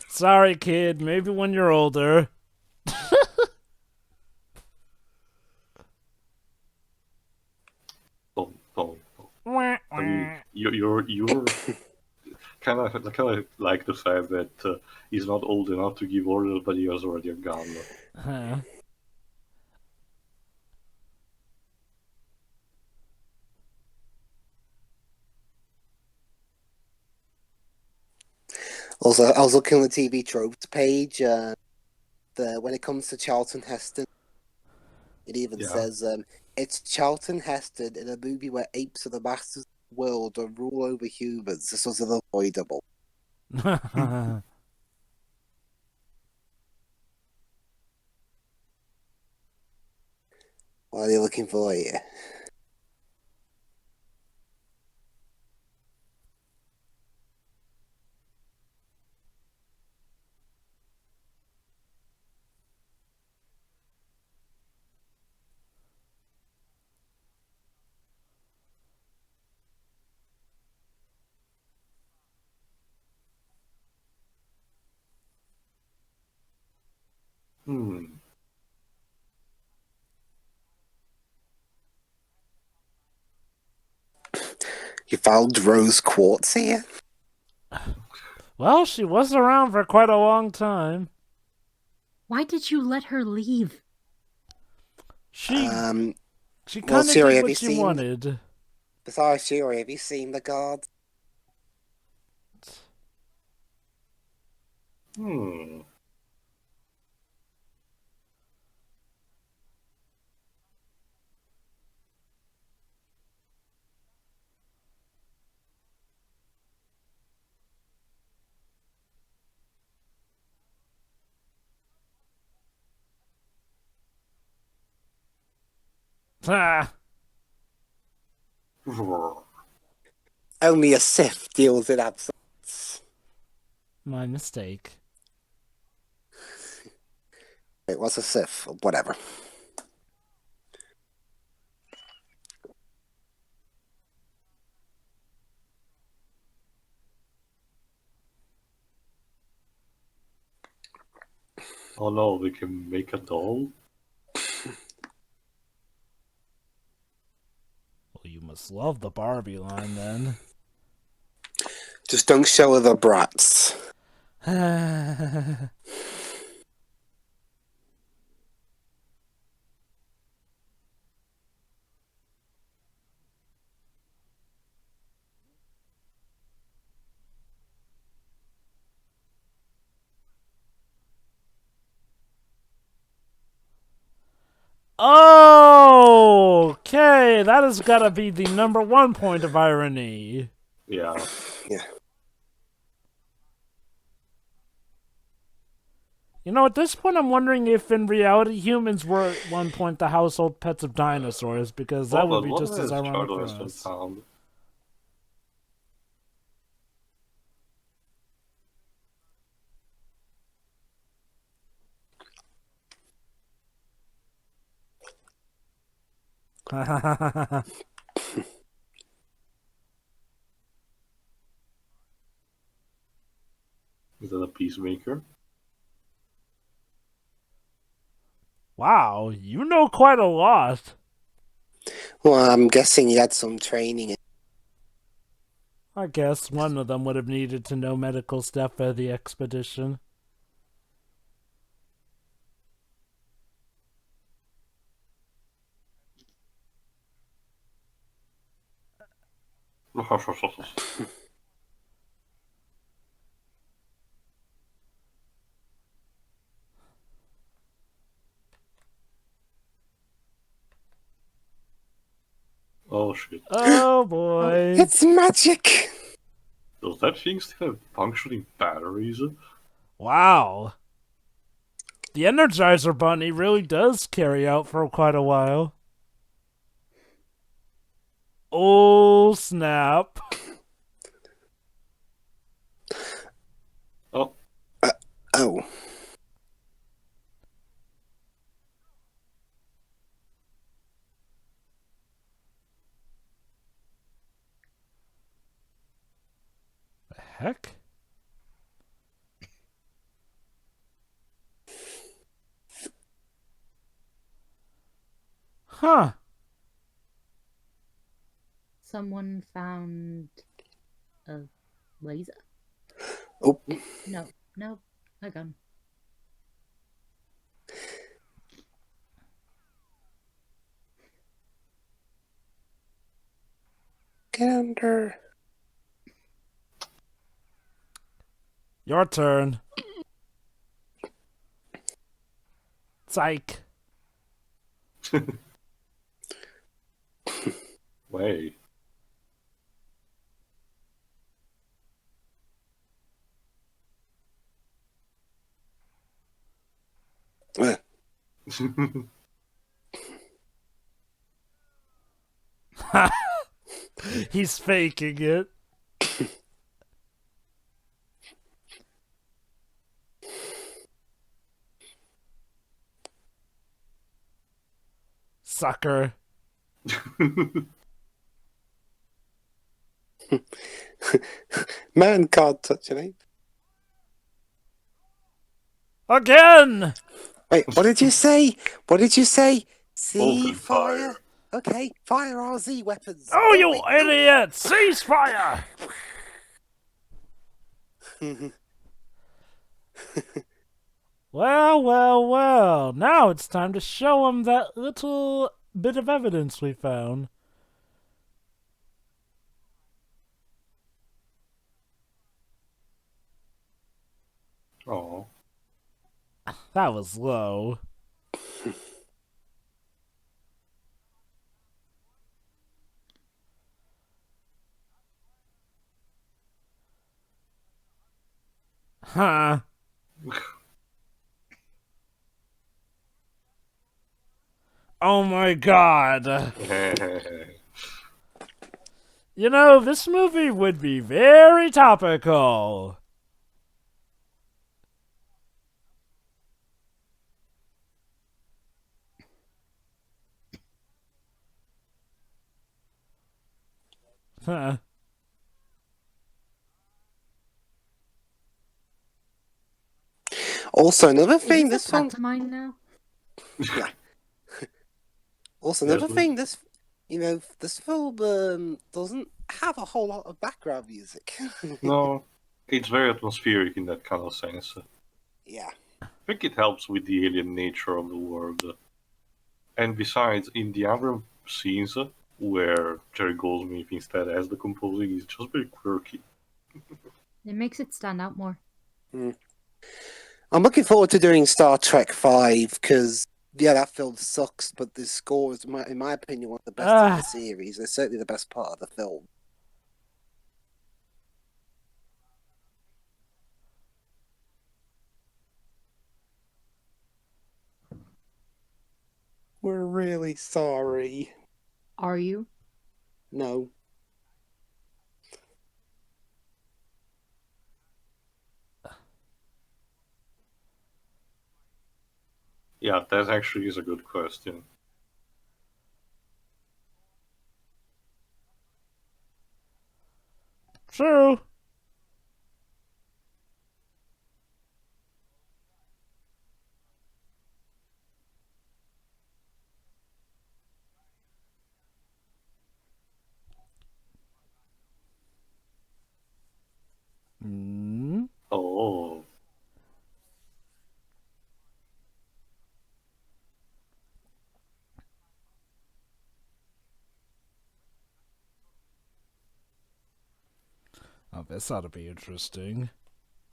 Speaker 2: Sorry, kid. Maybe when you're older.
Speaker 3: I mean, you're kind of like the fact that he's not old enough to give orders, but he has already a gun.
Speaker 2: Huh.
Speaker 1: Also, I was looking on the TV tropes page. When it comes to Charlton Heston, it even says it's Charlton Heston in a movie where apes are the masters of the world and rule over humans. This was unavoidable. What are you looking for here? You found rose quartz here?
Speaker 2: Well, she was around for quite a long time.
Speaker 4: Why did you let her leave?
Speaker 2: She kind
Speaker 1: well,
Speaker 2: of
Speaker 1: Siri,
Speaker 2: did
Speaker 1: have
Speaker 2: what
Speaker 1: you
Speaker 2: she
Speaker 1: seen-
Speaker 2: wanted.
Speaker 1: Besides, Shuri, have you seen the guards?
Speaker 2: Ah,
Speaker 1: Only a Sith deals in absolutes.
Speaker 2: my mistake.
Speaker 1: Wait, what's a Sith? Whatever.
Speaker 3: Oh no, we can make a doll?
Speaker 2: Well, you must love the Barbie line then.
Speaker 1: Just don't show her the brats.
Speaker 2: Okay, that has got to be the number one point of irony.
Speaker 3: Yeah.
Speaker 1: Yeah.
Speaker 2: You know, at this point, I'm wondering if in reality humans were at one point the household pets of dinosaurs, because that would be
Speaker 3: What
Speaker 2: just as
Speaker 3: has
Speaker 2: ironic
Speaker 3: Charlton
Speaker 2: for
Speaker 3: Heston
Speaker 2: us.
Speaker 3: found? Is that a peacemaker?
Speaker 2: Wow, you know quite a lot.
Speaker 1: Well, I'm guessing he had some training.
Speaker 2: I guess one of them would have needed to know medical stuff for the expedition.
Speaker 3: Oh shit.
Speaker 2: Oh boy.
Speaker 1: It's magic!
Speaker 3: Does that thing still have functioning batteries?
Speaker 2: Wow. The Energizer Bunny really does carry out for quite a while. Oh, snap.
Speaker 3: Oh.
Speaker 1: Oh.
Speaker 2: The heck? Huh.
Speaker 4: Someone found a laser?
Speaker 1: Oh.
Speaker 4: No, a gun.
Speaker 1: Get under.
Speaker 2: Your turn. Psych.
Speaker 3: Way.
Speaker 2: He's faking it. Sucker.
Speaker 1: Man can't touch an ape.
Speaker 2: Again!
Speaker 1: Wait, what did you say? What did you say? See
Speaker 3: Open
Speaker 1: fire?
Speaker 3: fire.
Speaker 1: Okay, fire RZ weapons.
Speaker 2: Oh, you
Speaker 1: wait,
Speaker 2: idiot! Ceasefire! Well. Now it's time to show him that little bit of evidence we found.
Speaker 3: Oh.
Speaker 2: That was low. Huh. Oh my god. You know, this movie would be very topical. Huh.
Speaker 1: Also, another thing,
Speaker 4: Is
Speaker 1: this
Speaker 4: this a
Speaker 1: film.
Speaker 4: pantomime now?
Speaker 1: Yeah. Also,
Speaker 3: Yes,
Speaker 1: another
Speaker 3: please.
Speaker 1: thing, this film doesn't have a whole lot of background music.
Speaker 3: No, it's very atmospheric in that kind of sense.
Speaker 1: Yeah.
Speaker 3: I think it helps with the alien nature of the world. And besides, in the other scenes where Jerry Goldsmith instead has the composing, is just very quirky.
Speaker 4: It makes it stand out more.
Speaker 1: I'm looking forward to doing Star Trek 5 because, yeah, that film sucks, but the score is, in my opinion, one of the best in the series. It's certainly the best part of the film. We're really sorry.
Speaker 4: Are you?
Speaker 1: No.
Speaker 3: Yeah, that actually is a good question.
Speaker 2: True. Oh, this ought to be interesting.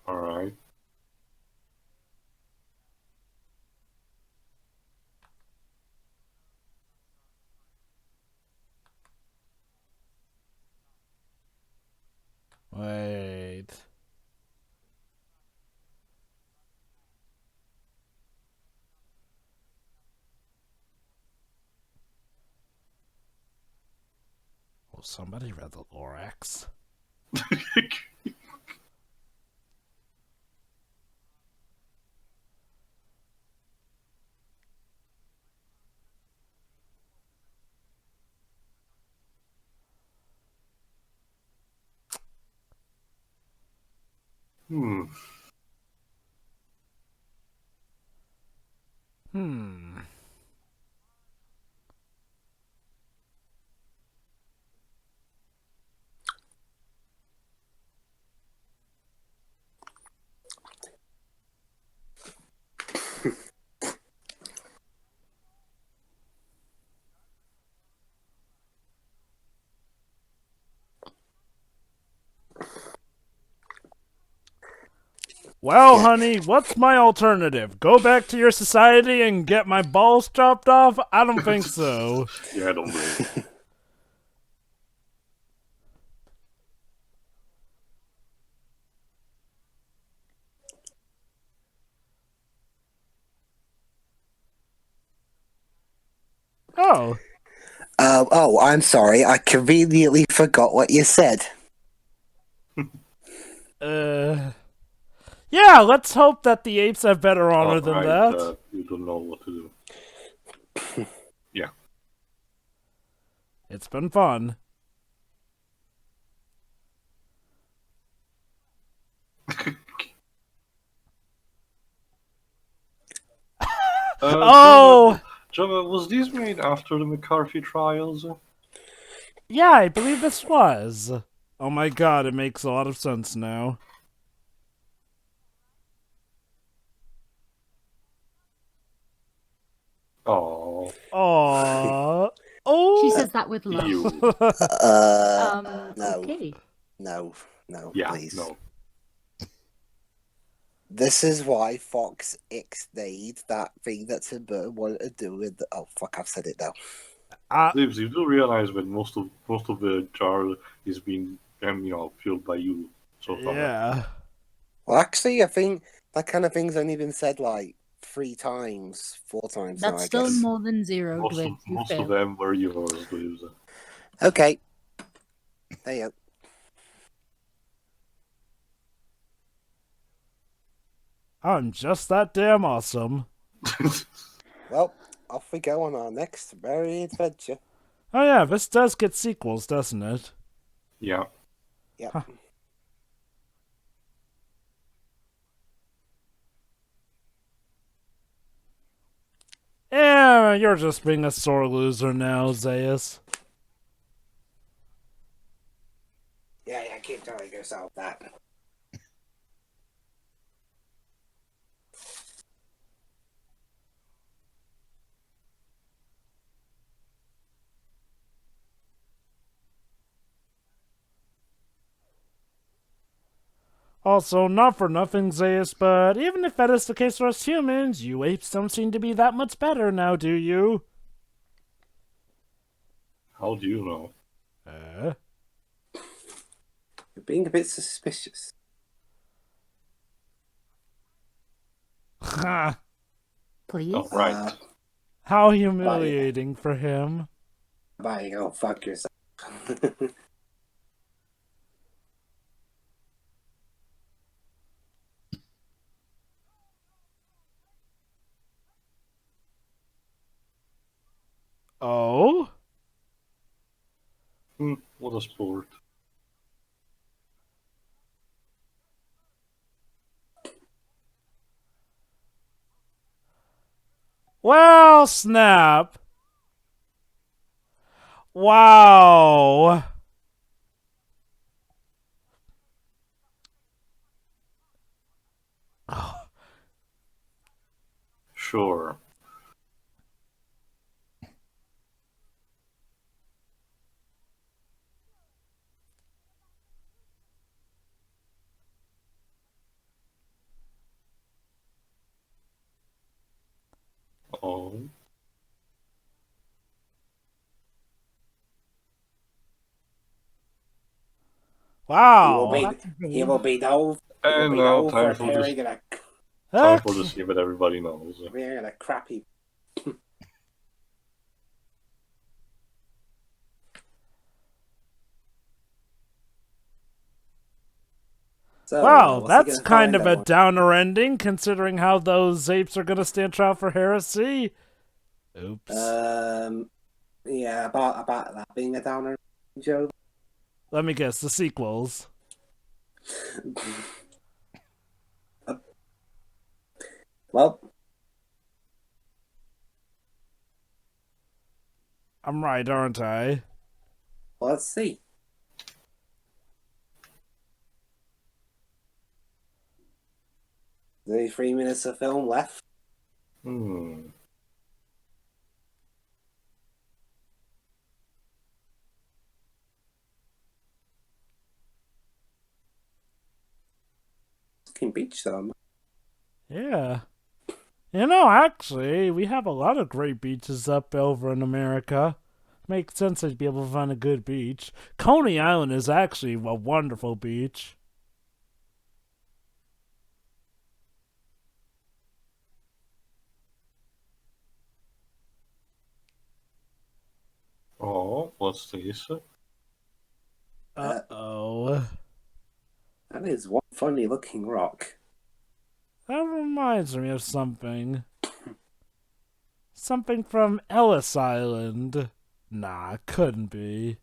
Speaker 3: All right.
Speaker 2: Wait. Oh, somebody read the Lorax.
Speaker 3: Hmm.
Speaker 2: Hmm. Well, honey, what's my alternative? Go back to your society and get my balls chopped off? I don't think so.
Speaker 3: Yeah, I don't blame you.
Speaker 2: Oh.
Speaker 1: Oh, I'm sorry. I conveniently forgot what you said.
Speaker 2: Yeah, let's hope that the apes have better honor than
Speaker 3: Right,
Speaker 2: that.
Speaker 3: you don't know what to do. Yeah.
Speaker 2: It's been fun. Oh!
Speaker 3: Java, was this made after the McCarthy trials?
Speaker 2: Yeah, I believe this was. Oh my god, it makes a lot of sense now.
Speaker 3: Oh.
Speaker 2: Aww. Oh!
Speaker 4: She says that with love.
Speaker 3: You.
Speaker 1: No.
Speaker 4: Okay.
Speaker 1: No,
Speaker 3: Yeah,
Speaker 1: please.
Speaker 3: no.
Speaker 1: This is why Fox X-nayed that thing that Tim Burton wanted to do with the... Oh, fuck, I've said it now.
Speaker 3: Libs, you do realize that most of the jar is being, fueled by you so far.
Speaker 2: Yeah.
Speaker 1: Well, actually, I think that kind of thing's only been said, like, 4 times now,
Speaker 4: That's
Speaker 1: I
Speaker 4: still
Speaker 1: guess.
Speaker 4: more than zero, Dwight.
Speaker 3: Most of them were yours, Libs.
Speaker 1: Okay. There you go.
Speaker 2: I'm just that damn awesome.
Speaker 1: Well, off we go on our next merry adventure.
Speaker 2: Oh yeah, this does get sequels, doesn't it?
Speaker 3: Yeah.
Speaker 1: Yep.
Speaker 2: Huh. Yeah, you're just being a sore loser now, Zaius.
Speaker 1: Yeah, keep telling yourself that.
Speaker 2: Also, not for nothing, Zaius, but even if that is the case for us humans, you apes don't seem to be that much better now, do you?
Speaker 3: How do you know?
Speaker 1: You're being a bit suspicious.
Speaker 2: Ha!
Speaker 4: Please?
Speaker 3: Oh, right.
Speaker 2: How humiliating for him.
Speaker 1: Bye, go fuck yourself.
Speaker 2: Oh?
Speaker 3: What a sport.
Speaker 2: Well, snap. Wow.
Speaker 3: Sure. Oh.
Speaker 2: Wow.
Speaker 1: He will be known.
Speaker 3: And now
Speaker 1: For appearing in a
Speaker 3: time for the scene that everybody knows.
Speaker 1: appearing in a crappy. So,
Speaker 2: Wow,
Speaker 1: what's he
Speaker 2: that's
Speaker 1: gonna
Speaker 2: kind
Speaker 1: find
Speaker 2: of a
Speaker 1: out?
Speaker 2: downer ending, considering how those apes are going to stand trial for heresy. Oops.
Speaker 1: Yeah, about that being a downer, Joe.
Speaker 2: Let me guess, the sequels.
Speaker 1: Well,
Speaker 2: I'm right, aren't I?
Speaker 1: let's see. There's only 3 minutes of film left. Fucking beach though.
Speaker 2: Yeah. You know, actually, we have a lot of great beaches up over in America. Makes sense to be able to find a good beach. Coney Island is actually a wonderful beach.
Speaker 3: Oh, what's this?
Speaker 2: Uh-oh.
Speaker 1: That is one funny looking rock.
Speaker 2: That reminds me of something. Something from Ellis Island. Nah, couldn't be.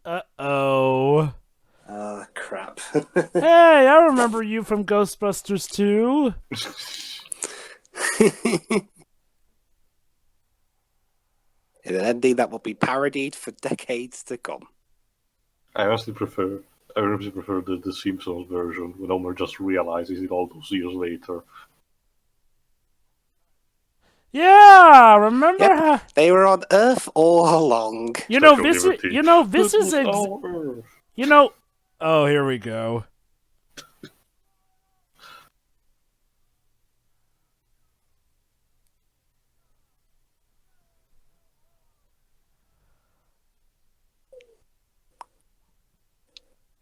Speaker 2: Uh-oh.
Speaker 1: Oh, crap.
Speaker 2: Hey, I remember you from Ghostbusters 2.
Speaker 1: An ending that will be parodied for decades to come.
Speaker 3: I honestly prefer the Simpsons version when Homer just realizes it all those years later.
Speaker 2: Yeah, remember how...
Speaker 1: They were on Earth all along.
Speaker 2: Oh, here we go.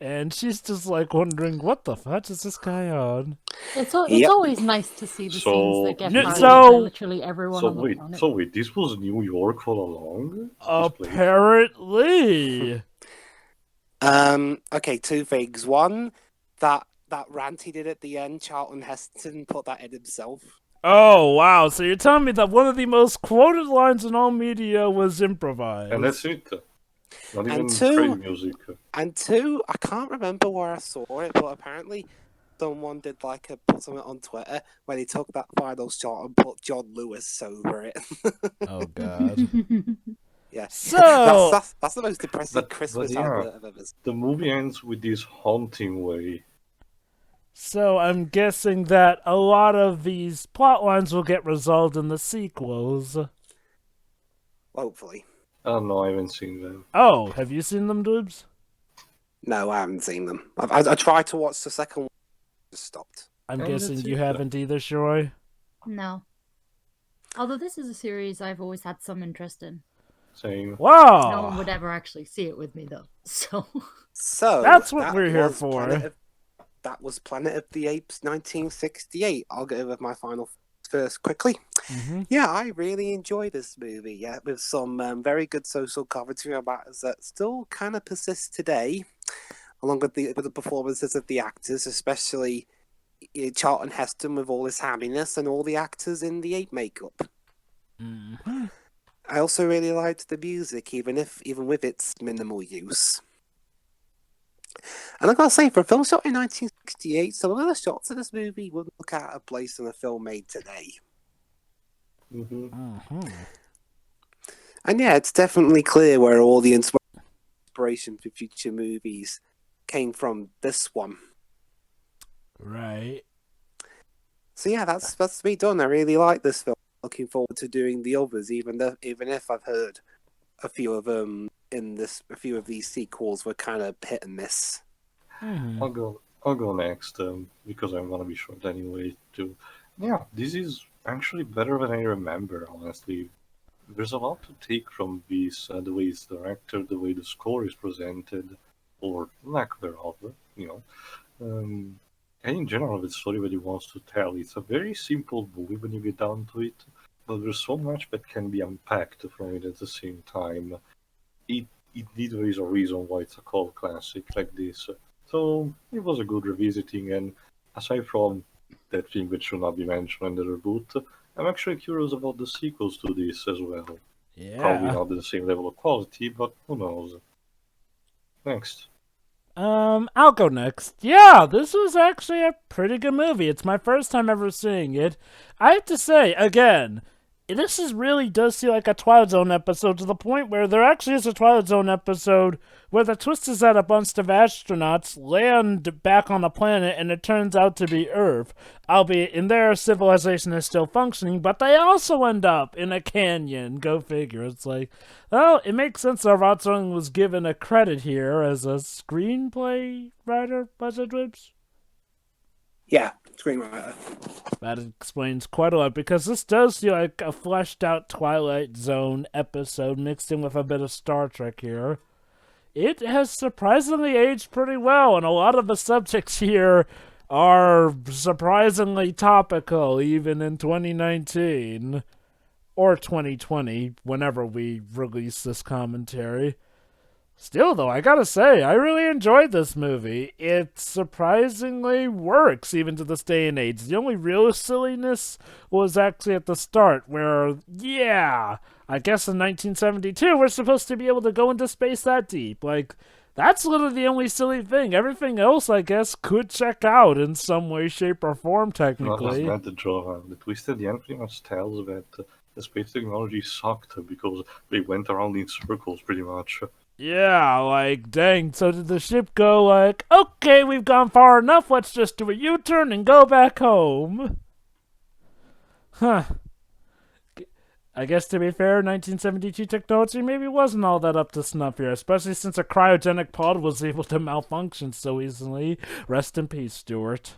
Speaker 2: And she's just like wondering, what the fuck is this guy on?
Speaker 4: It's always nice to see the scenes that get parodied
Speaker 2: So-
Speaker 4: by literally everyone on the planet.
Speaker 3: So wait, this was New York all along?
Speaker 2: Apparently.
Speaker 1: Okay, two things. One, that rant he did at the end, Charlton Heston put that in himself.
Speaker 2: Oh, wow. So you're telling me that one of the most quoted lines in all media was improvised.
Speaker 3: And that's it. Not even
Speaker 1: And two-
Speaker 3: trade music.
Speaker 1: And two, I can't remember where I saw it, but apparently someone did put something on Twitter when he took that final shot and put John Lewis over it.
Speaker 2: Oh, God.
Speaker 1: Yeah.
Speaker 2: So...
Speaker 1: that's the most depressing Christmas advert I've ever seen.
Speaker 3: The movie ends with this haunting way.
Speaker 2: So I'm guessing that a lot of these plot lines will get resolved in the sequels.
Speaker 1: Hopefully.
Speaker 3: I don't know, I haven't seen them.
Speaker 2: Oh, have you seen them, Dubs?
Speaker 1: No, I haven't seen them. I tried to watch the second one, just stopped.
Speaker 2: I'm
Speaker 3: And
Speaker 2: guessing
Speaker 3: that's
Speaker 2: you
Speaker 3: it.
Speaker 2: haven't either, Shiroi?
Speaker 4: No. Although this is a series I've always had some interest in.
Speaker 3: Same.
Speaker 2: Wow!
Speaker 4: No one would ever actually see it with me, though. So
Speaker 2: That's what
Speaker 1: that
Speaker 2: we're here
Speaker 1: was
Speaker 2: for.
Speaker 1: That was Planet of the Apes 1968. I'll go with my final first quickly.
Speaker 2: Mm-hmm.
Speaker 1: Yeah, I really enjoyed this movie. Yeah, with some very good social commentary on matters that still kind of persist today, along with the performances of the actors, especially Charlton Heston with all his hamminess and all the actors in the ape makeup.
Speaker 2: Mm-hmm.
Speaker 1: I also really liked the music, even with its minimal use. And I gotta say, for a film shot in 1968, some of the shots of this movie wouldn't look out of place in a film made today.
Speaker 3: Mm-hmm.
Speaker 2: Mm-hmm.
Speaker 1: And yeah, it's definitely clear where all the inspiration for future movies came from this one.
Speaker 2: Right.
Speaker 1: So yeah, that's me done. I really like this film. Looking forward to doing the others, even if I've heard a few of them a few of these sequels were kind of hit and miss.
Speaker 2: Mm-hmm.
Speaker 3: I'll go next because I want to be short anyway. Too. Yeah, this is actually better than I remember. Honestly, there's a lot to take from this. The way it's directed, the way the score is presented, or lack thereof. You know. And in general, the story that he wants to tell. It's a very simple movie when you get down to it, but there's so much that can be unpacked from it at the same time. Indeed, there is a reason why it's a cult classic like this. So it was a good revisiting, and aside from that thing that should not be mentioned in the reboot, I'm actually curious about the sequels to this as well.
Speaker 2: Yeah.
Speaker 3: Probably not the same level of quality, but who knows. Next.
Speaker 2: I'll go next. Yeah, this was actually a pretty good movie. It's my first time ever seeing it. I have to say, again, this really does feel like a Twilight Zone episode, to the point where there actually is a Twilight Zone episode where the twist is that a bunch of astronauts land back on the planet and it turns out to be Earth, albeit in their civilization is still functioning, but they also end up in a canyon. Go figure. It's like, well, it makes sense that Rod Serling was given a credit here as a screenplay writer, Buzzard Whips.
Speaker 1: Yeah, screenwriter.
Speaker 2: That explains quite a lot, because this does feel like a fleshed out Twilight Zone episode mixed in with a bit of Star Trek here. It has surprisingly aged pretty well, and a lot of the subjects here are surprisingly topical, even in 2019. Or 2020, whenever we release this commentary. Still, though, I gotta say, I really enjoyed this movie. It surprisingly works, even to this day and age. The only real silliness was actually at the start, where, yeah, I guess in 1972, we're supposed to be able to go into space that deep. Like, that's literally the only silly thing. Everything else, I guess, could check out in some way, shape, or form, technically.
Speaker 3: No, that's not the draw. The twist at the end pretty much tells that the space technology sucked because they went around in circles, pretty much.
Speaker 2: Yeah, like, dang, so did the ship go like, okay, we've gone far enough, let's just do a U-turn and go back home? Huh. I guess, to be fair, 1972 technology maybe wasn't all that up to snuff here, especially since a cryogenic pod was able to malfunction so easily. Rest in peace, Stuart.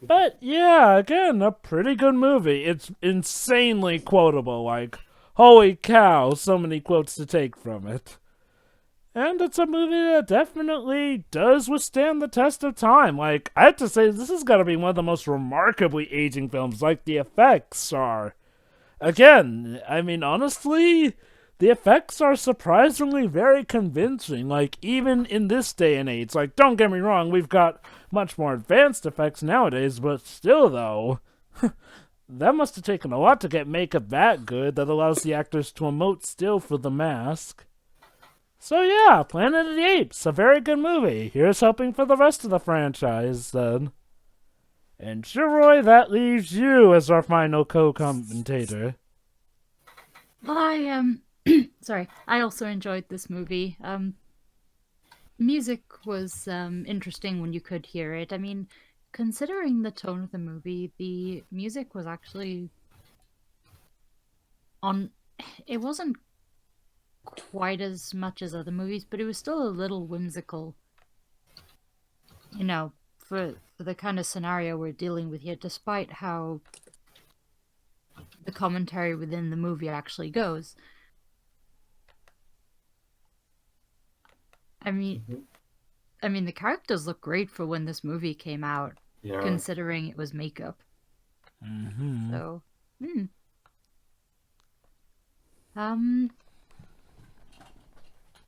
Speaker 2: But, yeah, again, a pretty good movie. It's insanely quotable, like, holy cow, so many quotes to take from it. And it's a movie that definitely does withstand the test of time. Like, I have to say, this has got to be one of the most remarkably aging films, like the effects are. Again, I mean, honestly, the effects are surprisingly very convincing, like, even in this day and age. Like, don't get me wrong, we've got much more advanced effects nowadays, but still, though, that must have taken a lot to get makeup that good that allows the actors to emote still for the mask. So yeah, Planet of the Apes, a very good movie. Here's hoping for the rest of the franchise, then. And Shiroy, that leaves you as our final co-commentator.
Speaker 4: Well, sorry, I also enjoyed this movie. Music was interesting when you could hear it. I mean, considering the tone of the movie, the music was actually it wasn't quite as much as other movies, but it was still a little whimsical, you know, for the kind of scenario we're dealing with here, despite how the commentary within the movie actually goes. I mean, the characters look great for when this movie came out, considering it was makeup.
Speaker 2: Mm-hmm.
Speaker 4: So,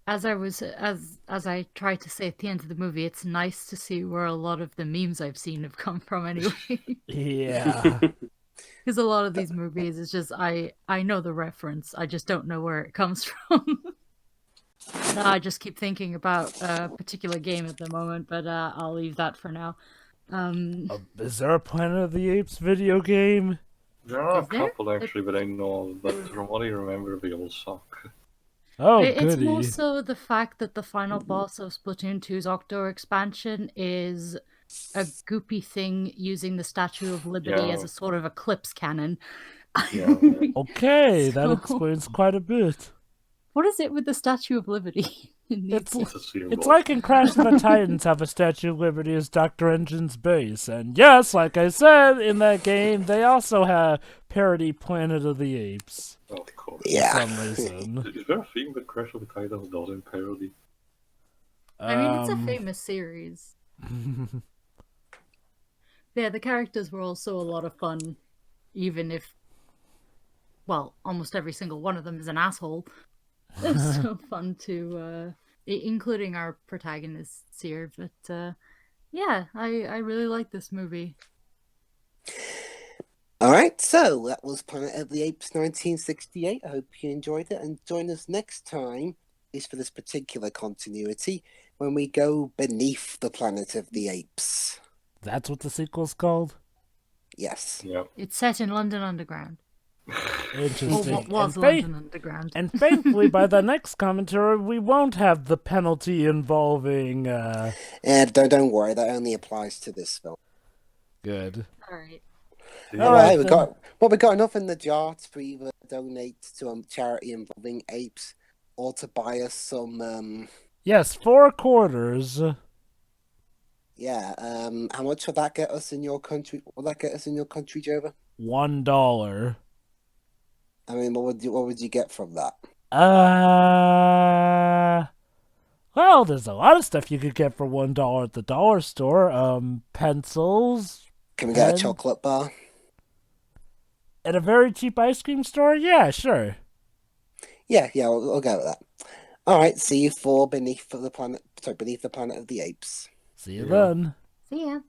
Speaker 4: as I tried to say at the end of the movie, it's nice to see where a lot of the memes I've seen have come from anyway.
Speaker 2: Yeah.
Speaker 4: Because a lot of these movies, it's just, I know the reference, I just don't know where it comes from. No, I just keep thinking about a particular game at the moment, but I'll leave that for now.
Speaker 2: Is there a Planet of the Apes video game?
Speaker 3: There are a couple, actually, that I know of, but from what I remember, they all suck.
Speaker 2: Oh,
Speaker 4: It's
Speaker 2: goody.
Speaker 4: more so the fact that the final boss of Splatoon 2's Octo expansion is a goopy thing using the Statue of Liberty as a sort of eclipse cannon.
Speaker 3: Yeah.
Speaker 2: Okay, that
Speaker 4: So-
Speaker 2: explains quite a bit.
Speaker 4: What is it with the Statue of Liberty? in these
Speaker 2: It's
Speaker 4: films?
Speaker 3: It's a symbol.
Speaker 2: It's like in Crash of the Titans have a Statue of Liberty as Dr. Engine's base. And yes, like I said, in that game, they also have parody Planet of the Apes.
Speaker 3: Of course.
Speaker 1: Yeah.
Speaker 2: For some reason.
Speaker 3: Is there a thing that Crash of the Titans doesn't parody?
Speaker 4: I mean, it's a famous series. Yeah, the characters were also a lot of fun, even if, well, almost every single one of them is an asshole. It's so fun to, including our protagonists here. But yeah, I really like this movie.
Speaker 1: All right, so that was Planet of the Apes 1968. I hope you enjoyed it, and join us next time, at least for this particular continuity, when we go beneath the Planet of the Apes.
Speaker 2: That's what the sequel's called?
Speaker 1: Yes.
Speaker 3: Yep.
Speaker 4: It's set in London Underground. Or
Speaker 2: Interesting.
Speaker 4: what was
Speaker 2: And
Speaker 4: London Underground.
Speaker 2: And thankfully, by the next commentary, we won't have the penalty involving,
Speaker 1: Don't worry, that only applies to this film.
Speaker 2: Good.
Speaker 4: Alright.
Speaker 2: All
Speaker 1: Well,
Speaker 2: right,
Speaker 1: hey,
Speaker 2: then.
Speaker 1: we got enough in the jar to either donate to a charity involving apes or to buy us some.
Speaker 2: Yes, 4 quarters.
Speaker 1: Yeah. How much will that get us in your country? Will that get us in your country, Jova?
Speaker 2: $1.
Speaker 1: I mean, what would you get from that?
Speaker 2: Well, there's a lot of stuff you could get for $1 at the dollar store. Pencils.
Speaker 1: Can we get a
Speaker 2: Pens.
Speaker 1: chocolate bar?
Speaker 2: At a very cheap ice cream store? Yeah, sure.
Speaker 1: Yeah, we'll go with that. All right, see you for beneath the planet of the Apes.
Speaker 2: See you then.
Speaker 4: See ya.